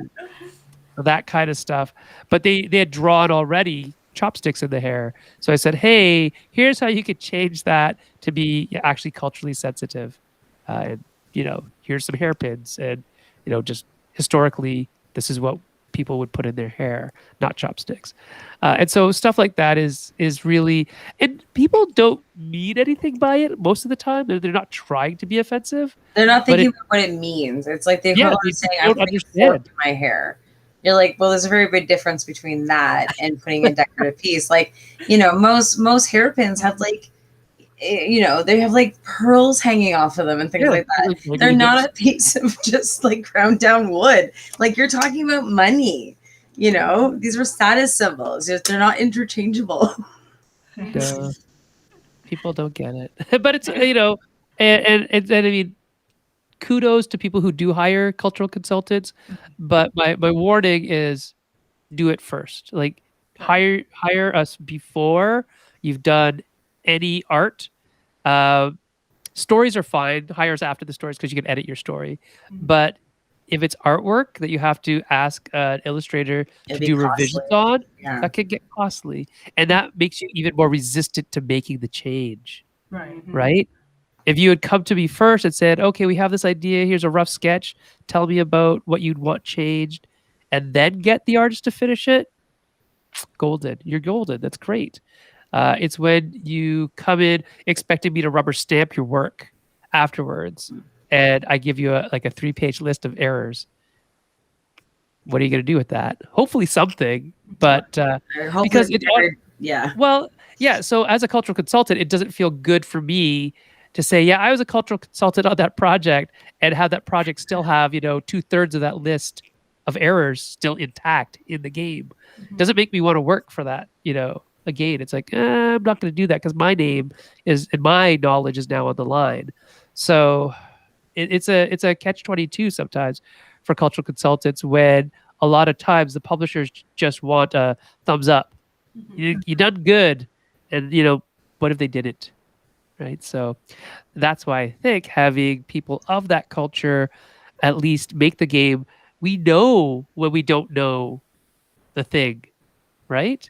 That kind of stuff. But they had drawn already chopsticks in the hair. So I said, hey, here's how you could change that to be actually culturally sensitive. And, here's some hairpins. And, just historically, this is what people would put in their hair, not chopsticks. And so stuff like that is really, and people don't mean anything by it most of the time. They're not trying to be offensive. They're not But thinking about what it means. It's like they've Yeah, heard they saying, don't I'm putting a understand. fork in my hair. You're like, well, there's a very big difference between that and putting a decorative piece. Like, most hairpins have like, they have like pearls hanging off of them and things Yeah, like that. like They're nips. not a piece of just like ground down wood. Like, you're talking about money. These were status symbols. They're not interchangeable. Duh. People don't get it. But it's, and I mean, kudos to people who do hire cultural consultants. But my warning is do it first. Like hire us before you've done any art. Stories are fine. Hire us after the stories because you can edit your story. But if it's artwork that you have to ask an illustrator to It'd be do costly. revisions on, Yeah. that could get costly. And that makes you even more resistant to making the change, Right. right? If you had come to me first and said, okay, we have this idea, here's a rough sketch, tell me about what you'd want changed, and then get the artist to finish it, golden. You're golden. That's great. It's when you come in expecting me to rubber stamp your work afterwards, and I give you a 3-page list of errors. What are you going to do with that? Hopefully something, but because it's yeah. well, yeah. So as a cultural consultant, it doesn't feel good for me to say, yeah, I was a cultural consultant on that project, and have that project still have 2/3 of that list of errors still intact in the game. Doesn't make me want to work for that. Again, it's like I'm not going to do that because my name is and my knowledge is now on the line. So it's a catch-22 sometimes for cultural consultants when a lot of times the publishers just want a thumbs up. You done good, and what if they didn't, right? So that's why I think having people of that culture at least make the game. We know when we don't know the thing, right?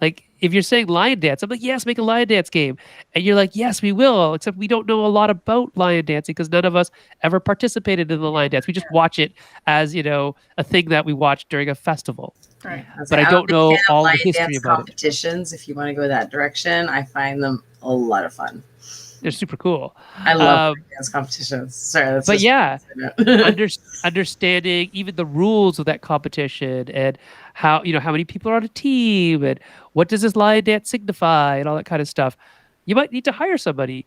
Like if you're saying lion dance, I'm like, yes, make a lion dance game. And you're like, yes, we will, except we don't know a lot about lion dancing because none of us ever participated in the lion dance. We just watch it as, a thing that we watch during a festival. Right. But I don't know all the lion history dance about it. competitions. If you want to go that direction, I find them a lot of fun. They're super cool. I love dance competitions. Sorry, that's But just yeah, understanding even the rules of that competition and how how many people are on a team and what does this lion dance signify and all that kind of stuff. You might need to hire somebody,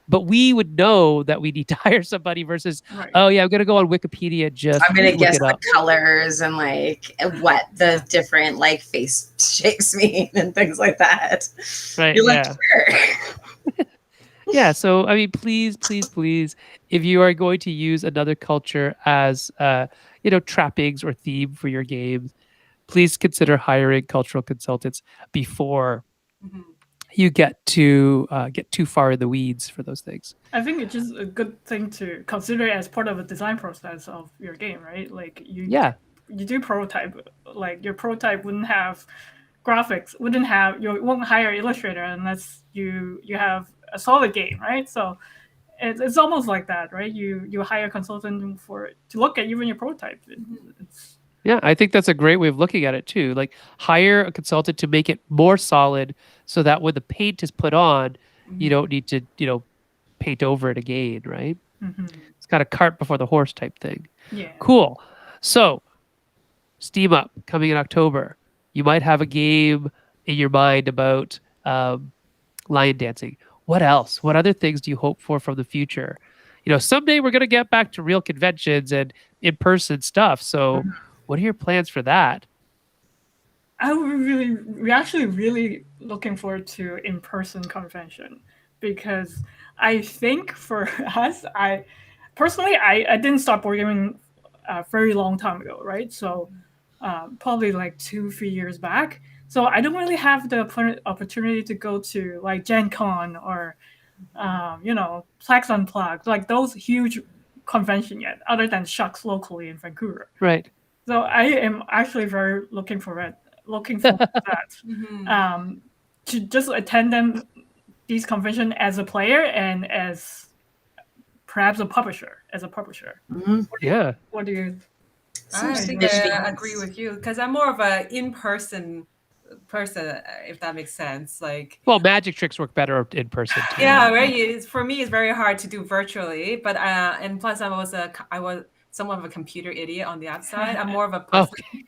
but we would know that we need to hire somebody versus Right. oh yeah, I'm gonna go on Wikipedia just I'm gonna look guess it the up. colors and like what the different like face shapes mean and things like that. Right? You're like, Yeah. sure. Yeah, so I mean, please, if you are going to use another culture as trappings or theme for your games, please consider hiring cultural consultants before you get too far in the weeds for those things. I think it's just a good thing to consider as part of a design process of your game, right? Like you do prototype, like your prototype wouldn't have graphics, you won't hire an illustrator unless you have a solid game, right? So it's almost like that, right? You hire a consultant to look at even your prototype. Yeah, I think that's a great way of looking at it too. Like hire a consultant to make it more solid so that when the paint is put on, you don't need to, paint over it again, right? It's got a cart before the horse type thing. Yeah. Cool. So, Steam Up coming in October. You might have a game in your mind about lion dancing. What else? What other things do you hope for from the future? Someday we're going to get back to real conventions and in-person stuff. So what are your plans for that? We're actually really looking forward to in-person convention because I think for us, I didn't start board gaming a very long time ago, right? So probably like 2-3 years back. So I don't really have the opportunity to go to like Gen Con or PAX Unplugged, like those huge convention yet, other than Shucks locally in Vancouver. Right. So I am actually very looking forward to that. Mhm. To just attend these conventions as a player and as perhaps a publisher. Mhm. Yeah. What do you? Some I stick think I things. agree with you because I'm more of a in-person person, if that makes sense. Like, Well, magic tricks work better in person too. yeah, right. For me, it's very hard to do virtually, but and plus, I was somewhat of a computer idiot on the outside. I'm more of a person. Okay.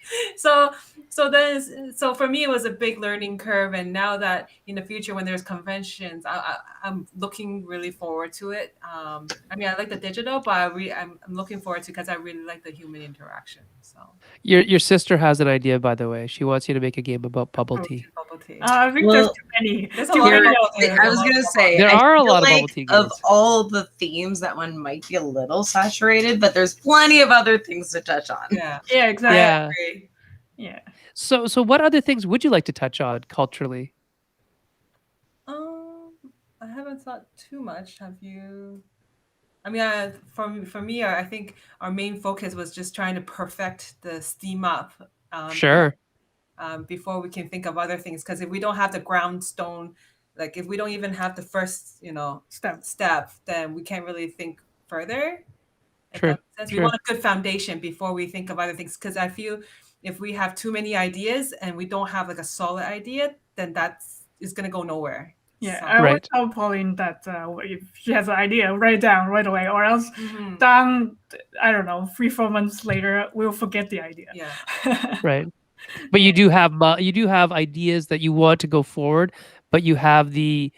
So for me, it was a big learning curve, and now that in the future when there's conventions, I'm looking really forward to it. I mean, I like the digital, but I'm looking forward to because I really like the human interaction. So Your sister has an idea, by the way. She wants you to make a game about bubble tea. bubble tea. I think Well, there's too many. There's a too lot many of out bubble tea. there. I was gonna say There I are a feel lot of like bubble tea of games. all the themes that one might be a little saturated, but there's plenty of other things to touch on. Yeah, Yeah, exactly. Yeah. agree. Yeah. So what other things would you like to touch on culturally? I haven't thought too much. Have you? I mean, for me, I think our main focus was just trying to perfect the steam up. Sure. Before we can think of other things, because if we don't have the ground stone, like if we don't even have the first, step, then we can't really think further. If True. that makes sense. We True. want a good foundation before we think of other things. Because I feel if we have too many ideas and we don't have like a solid idea, then it's gonna go nowhere. Yeah, So- I always Right. tell Pauline that if she has an idea, write it down right away, or else Mhm. down, I don't know, 3-4 months later, we'll forget the idea. Yeah. Right. But you do have ideas that you want to go forward, but you have the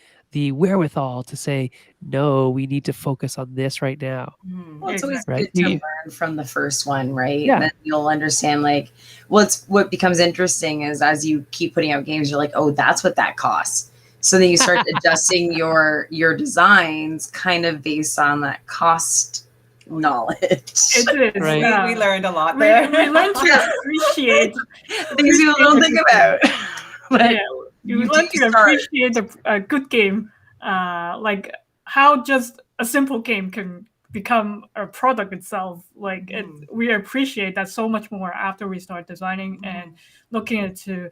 wherewithal to say, no, we need to focus on this right now. Mhm. Well, it's always Right. good to You- learn from the first one, right? Yeah. Then you'll understand like what becomes interesting is as you keep putting out games, you're like, oh, that's what that costs. So then you start adjusting your designs kind of based on that cost knowledge. It is. Right. We learned a lot We there. learn to appreciate. Things people don't think about. But Yeah, you you learn do to start. appreciate a good game, like how just a simple game can become a product itself. Like we appreciate that so much more after we start designing and looking into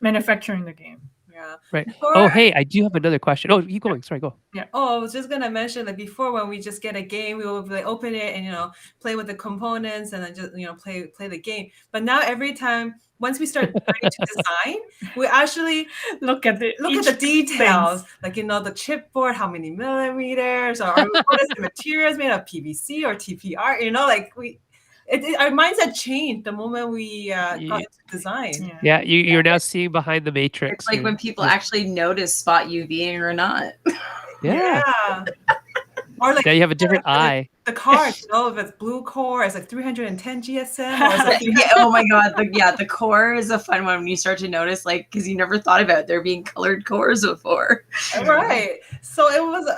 manufacturing the game. Yeah. Right. Before- Oh, hey, I do have another question. Oh, keep going. Sorry, go. Yeah. Oh, I was just gonna mention that before when we just get a game, we will like open it and play with the components and then just play the game. But now every time once we start learning to design, we actually Look at the details, like the chipboard, how many millimeters, or what is the materials made of, PVC or TPR. Like our mindset changed the moment we got into design. Yeah, you're now seeing behind the matrix. It's like when people actually notice spot UVing or not. Yeah. Or like Now you have a different eye. the card, if it's blue core, it's like 310 GSM. Or it's like, Yeah, oh my god, the core is a fun one when you start to notice, like, because you never thought about there being colored cores before. Right. So it was.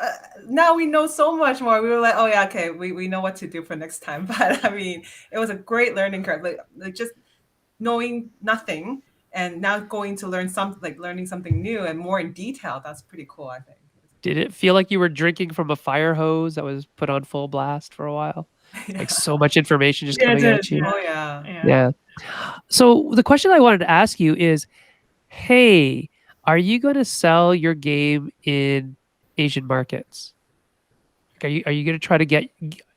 Now we know so much more. We were like, oh yeah, okay, we know what to do for next time. But I mean, it was a great learning curve. Like just knowing nothing and now going to learning something new and more in detail. That's pretty cool, I think. Did it feel like you were drinking from a fire hose that was put on full blast for a while? Like so much information just coming at you. Oh yeah. Yeah. So the question I wanted to ask you is, hey, are you going to sell your game in Asian markets? Are you going to try to get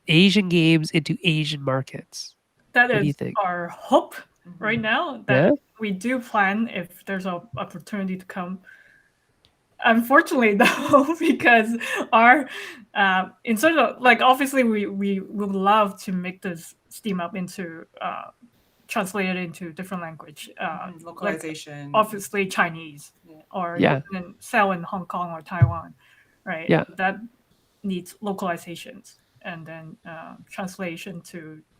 Asian games into Asian markets? That What do you is think? our hope right now. That we do plan if there's an opportunity to come. Unfortunately, though, because our instead of like obviously we would love to make this Steam up into translated into different language, Localization. like obviously Chinese, or Yeah. you can sell in Hong Kong or Taiwan, right? Yeah. That needs localizations and then translation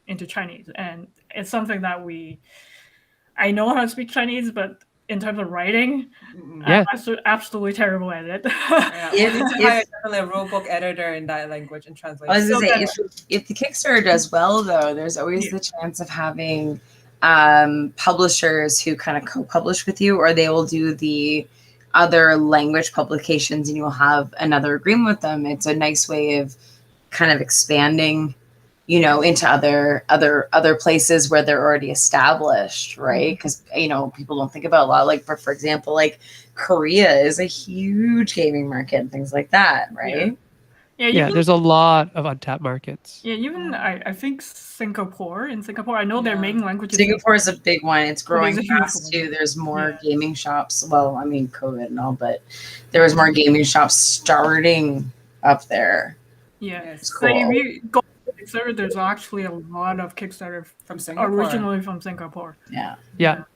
into Chinese, and it's something that I know how to speak Chinese, but in terms of writing, Yeah. I'm absolutely terrible at it. Yeah, we need to hire definitely a rule book editor in that language and translation. I was So gonna say, if the Kickstarter does well, though, there's always the chance of having publishers who kind of co-publish with you, or they will do the other language publications, and you will have another agreement with them. It's a nice way of kind of expanding into other places where they're already established, right? Because people don't think about a lot, like for example, like Korea is a huge gaming market and things like that, right? Yeah, even, there's a lot of untapped markets. yeah, even I think Singapore. In Singapore, I know their Yeah. main language is Singapore is a big one. It's growing a huge fast one. too. There's more Yeah. gaming shops. Well, I mean, COVID and all, but there was more gaming shops starting up there. Yeah. Yes. It's So if cool. you go to Kickstarter, there's actually a lot of Kickstarter From Singapore. originally from Singapore. Yeah.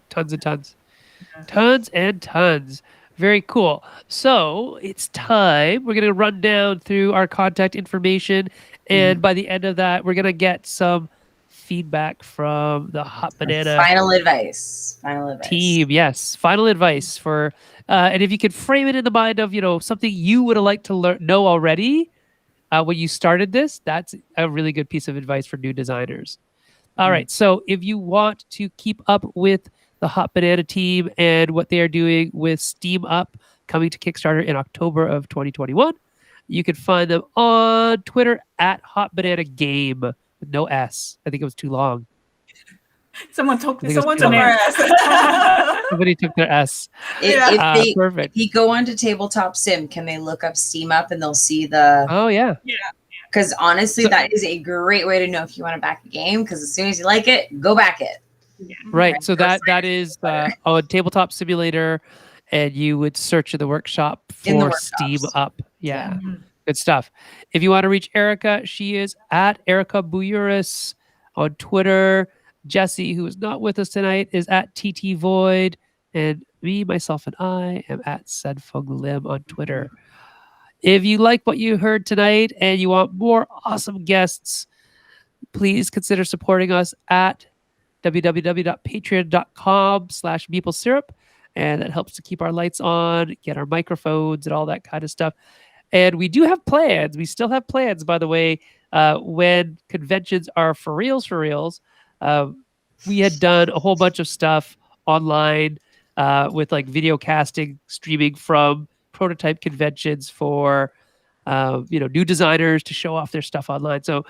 Tons and tons. Yeah. Tons and tons. Very cool. So it's time. We're going to run down through our contact information. And by the end of that, we're going to get some feedback from the Hot Banana Final advice. team. Yes. Final advice for, and if you could frame it in the mind of, something you would have liked to know already when you started this, that's a really good piece of advice for new designers. All right. So if you want to keep up with the Hot Banana team and what they are doing with Steam Up coming to Kickstarter in October of 2021, you can find them on Twitter at Hot Banana Game with no S. I think it was too long. Someone took I think it was someone's too long. Yes. Somebody took their S. If Perfect. you go onto Tabletop Sim, can they look up Steam Up and they'll see the? Oh yeah. Because honestly, So- that is a great way to know if you want to back a game. Because as soon as you like it, go back it. Right. Right. So that is on Tabletop Simulator, and you would search in the workshop In the for Steam workshops. Up. Yeah. Mhm. Good stuff. If you want to reach Erica, she is at Erica Buyuris on Twitter. Jesse, who is not with us tonight, is at TT Void. And me, myself, and I am at Sedfung Lim on Twitter. If you like what you heard tonight and you want more awesome guests, please consider supporting us at www.patreon.com/meeplesyrup. And that helps to keep our lights on, get our microphones and all that kind of stuff. And we do have plans. We still have plans, by the way, when conventions are for reals. We had done a whole bunch of stuff online with like video casting, streaming from prototype conventions for new designers to show off their stuff online. So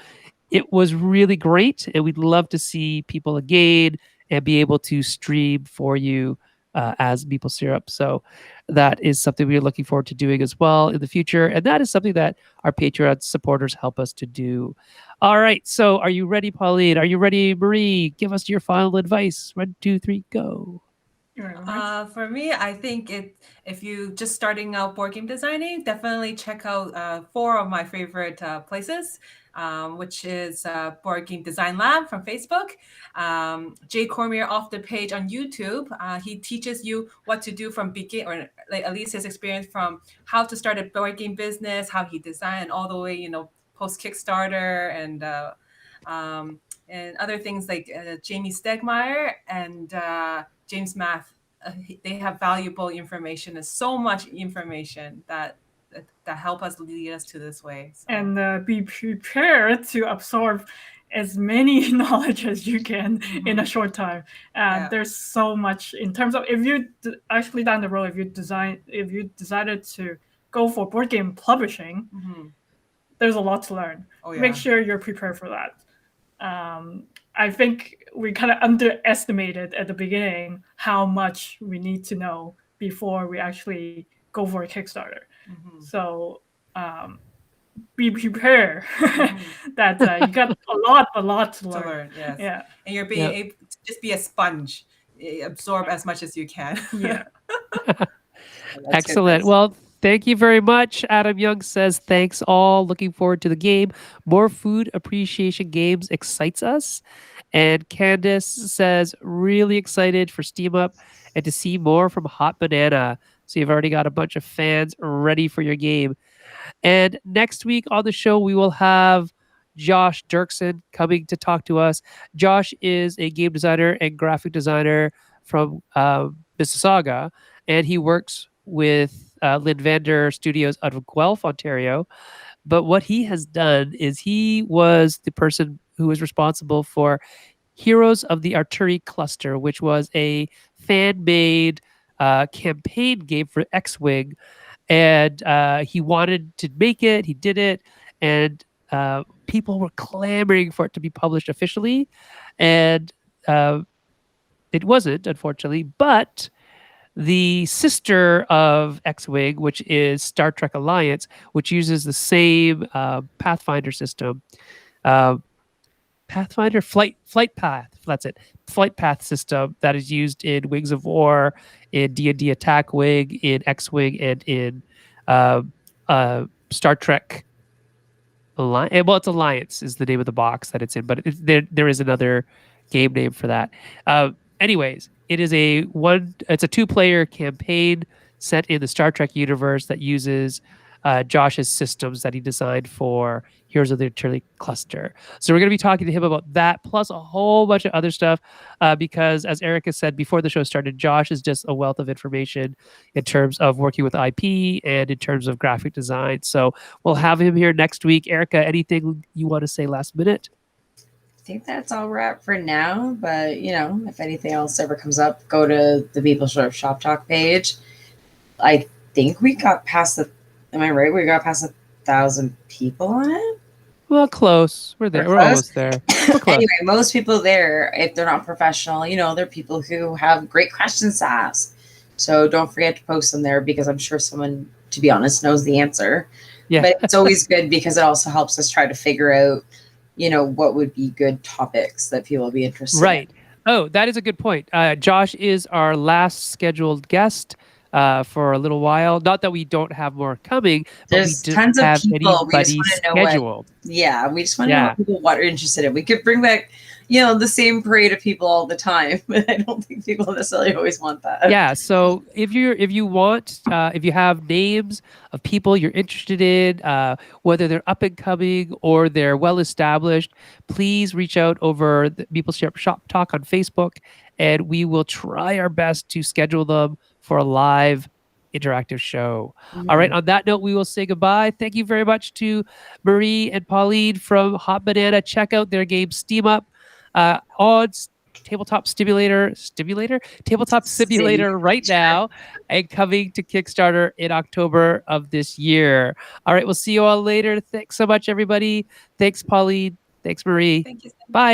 it was really great, and we'd love to see people again and be able to stream for you as Meeple Syrup. So that is something we are looking forward to doing as well in the future, and that is something that our Patreon supporters help us to do. All right, so are you ready, Pauline? Are you ready, Marie? Give us your final advice. 1, 2, 3, go. For me, I think if you just starting out board game designing, definitely check out 4 of my favorite places, which is Board Game Design Lab from Facebook, Jay Cormier Off the Page on YouTube. He teaches you what to do from begin, or like at least his experience from how to start a board game business, how he designed all the way, post Kickstarter and other things like Jamie Stegmeyer and James Math. They have valuable information. There's so much information that help us lead us to this way. So. And be prepared to absorb as many knowledge as you can in a short time. There's so much in terms of if you actually down the road, if you decided to go for board game publishing, there's a lot to learn. Make sure you're prepared for that. I think we kind of underestimated at the beginning how much we need to know before we actually go for a Kickstarter. So be prepared that you got a lot to learn. Yes. Yeah. And you're being able to just be a sponge, absorb as much as you can. Yeah. Excellent. Well, thank you very much. Adam Young says, thanks all. Looking forward to the game. More food appreciation games excites us. And Candace says, really excited for Steam Up and to see more from Hot Banana. So you've already got a bunch of fans ready for your game. And next week on the show, we will have Josh Dirksen coming to talk to us. Josh is a game designer and graphic designer from Mississauga, and he works with Lynn Vander Studios out of Guelph, Ontario. But what he has done is he was the person who was responsible for Heroes of the Artillery Cluster, which was a fan-made campaign game for X-Wing. And he wanted to make it. He did it. And people were clamoring for it to be published officially, and it wasn't, unfortunately. But the sister of X-Wing, which is Star Trek Alliance, which uses the same Pathfinder system, Pathfinder flight path. That's it. Flight path system that is used in Wings of War, in D&D Attack Wing, in X-Wing, and in Star Trek Alliance. Well, it's Alliance is the name of the box that it's in, but there is another game name for that. Anyways, it's a 2-player campaign set in the Star Trek universe that uses Josh's systems that he designed for Heroes of the Artillery Cluster. So we're going to be talking to him about that, plus a whole bunch of other stuff, because as Erica said before the show started, Josh is just a wealth of information in terms of working with IP and in terms of graphic design. So we'll have him here next week. Erica, anything you want to say last minute? I think that's all we're at for now. But, if anything else ever comes up, go to the People Shop Talk page. I think we got past am I right? We got past 1,000 people on it? Well, close. We're there. We're almost there. We're close. Anyway, most people there, if they're not professional, they're people who have great questions to ask. So don't forget to post them there, because I'm sure someone, to be honest, knows the answer. Yeah. But it's always good because it also helps us try to figure out, what would be good topics that people would be interested in. Right. Oh, that is a good point. Josh is our last scheduled guest for a little while. Not that we don't have more coming, but There's we don't tons of have people. We just anybody want to know scheduled. we just want to know what are interested in. We could bring back, the same parade of people all the time, but I don't think people necessarily always want that. Yeah. So if you want, if you have names of people you're interested in, whether they're up and coming or they're well established, please reach out over the People Shop Talk on Facebook, and we will try our best to schedule them for a live interactive show. Mm-hmm. All right. On that note, we will say goodbye. Thank you very much to Marie and Pauline from Hot Banana. Check out their game Steam Up on Tabletop Simulator right now, and coming to Kickstarter in October of this year. All right. We'll see you all later. Thanks so much, everybody. Thanks, Pauline. Thanks, Marie. Thank you so much. Bye.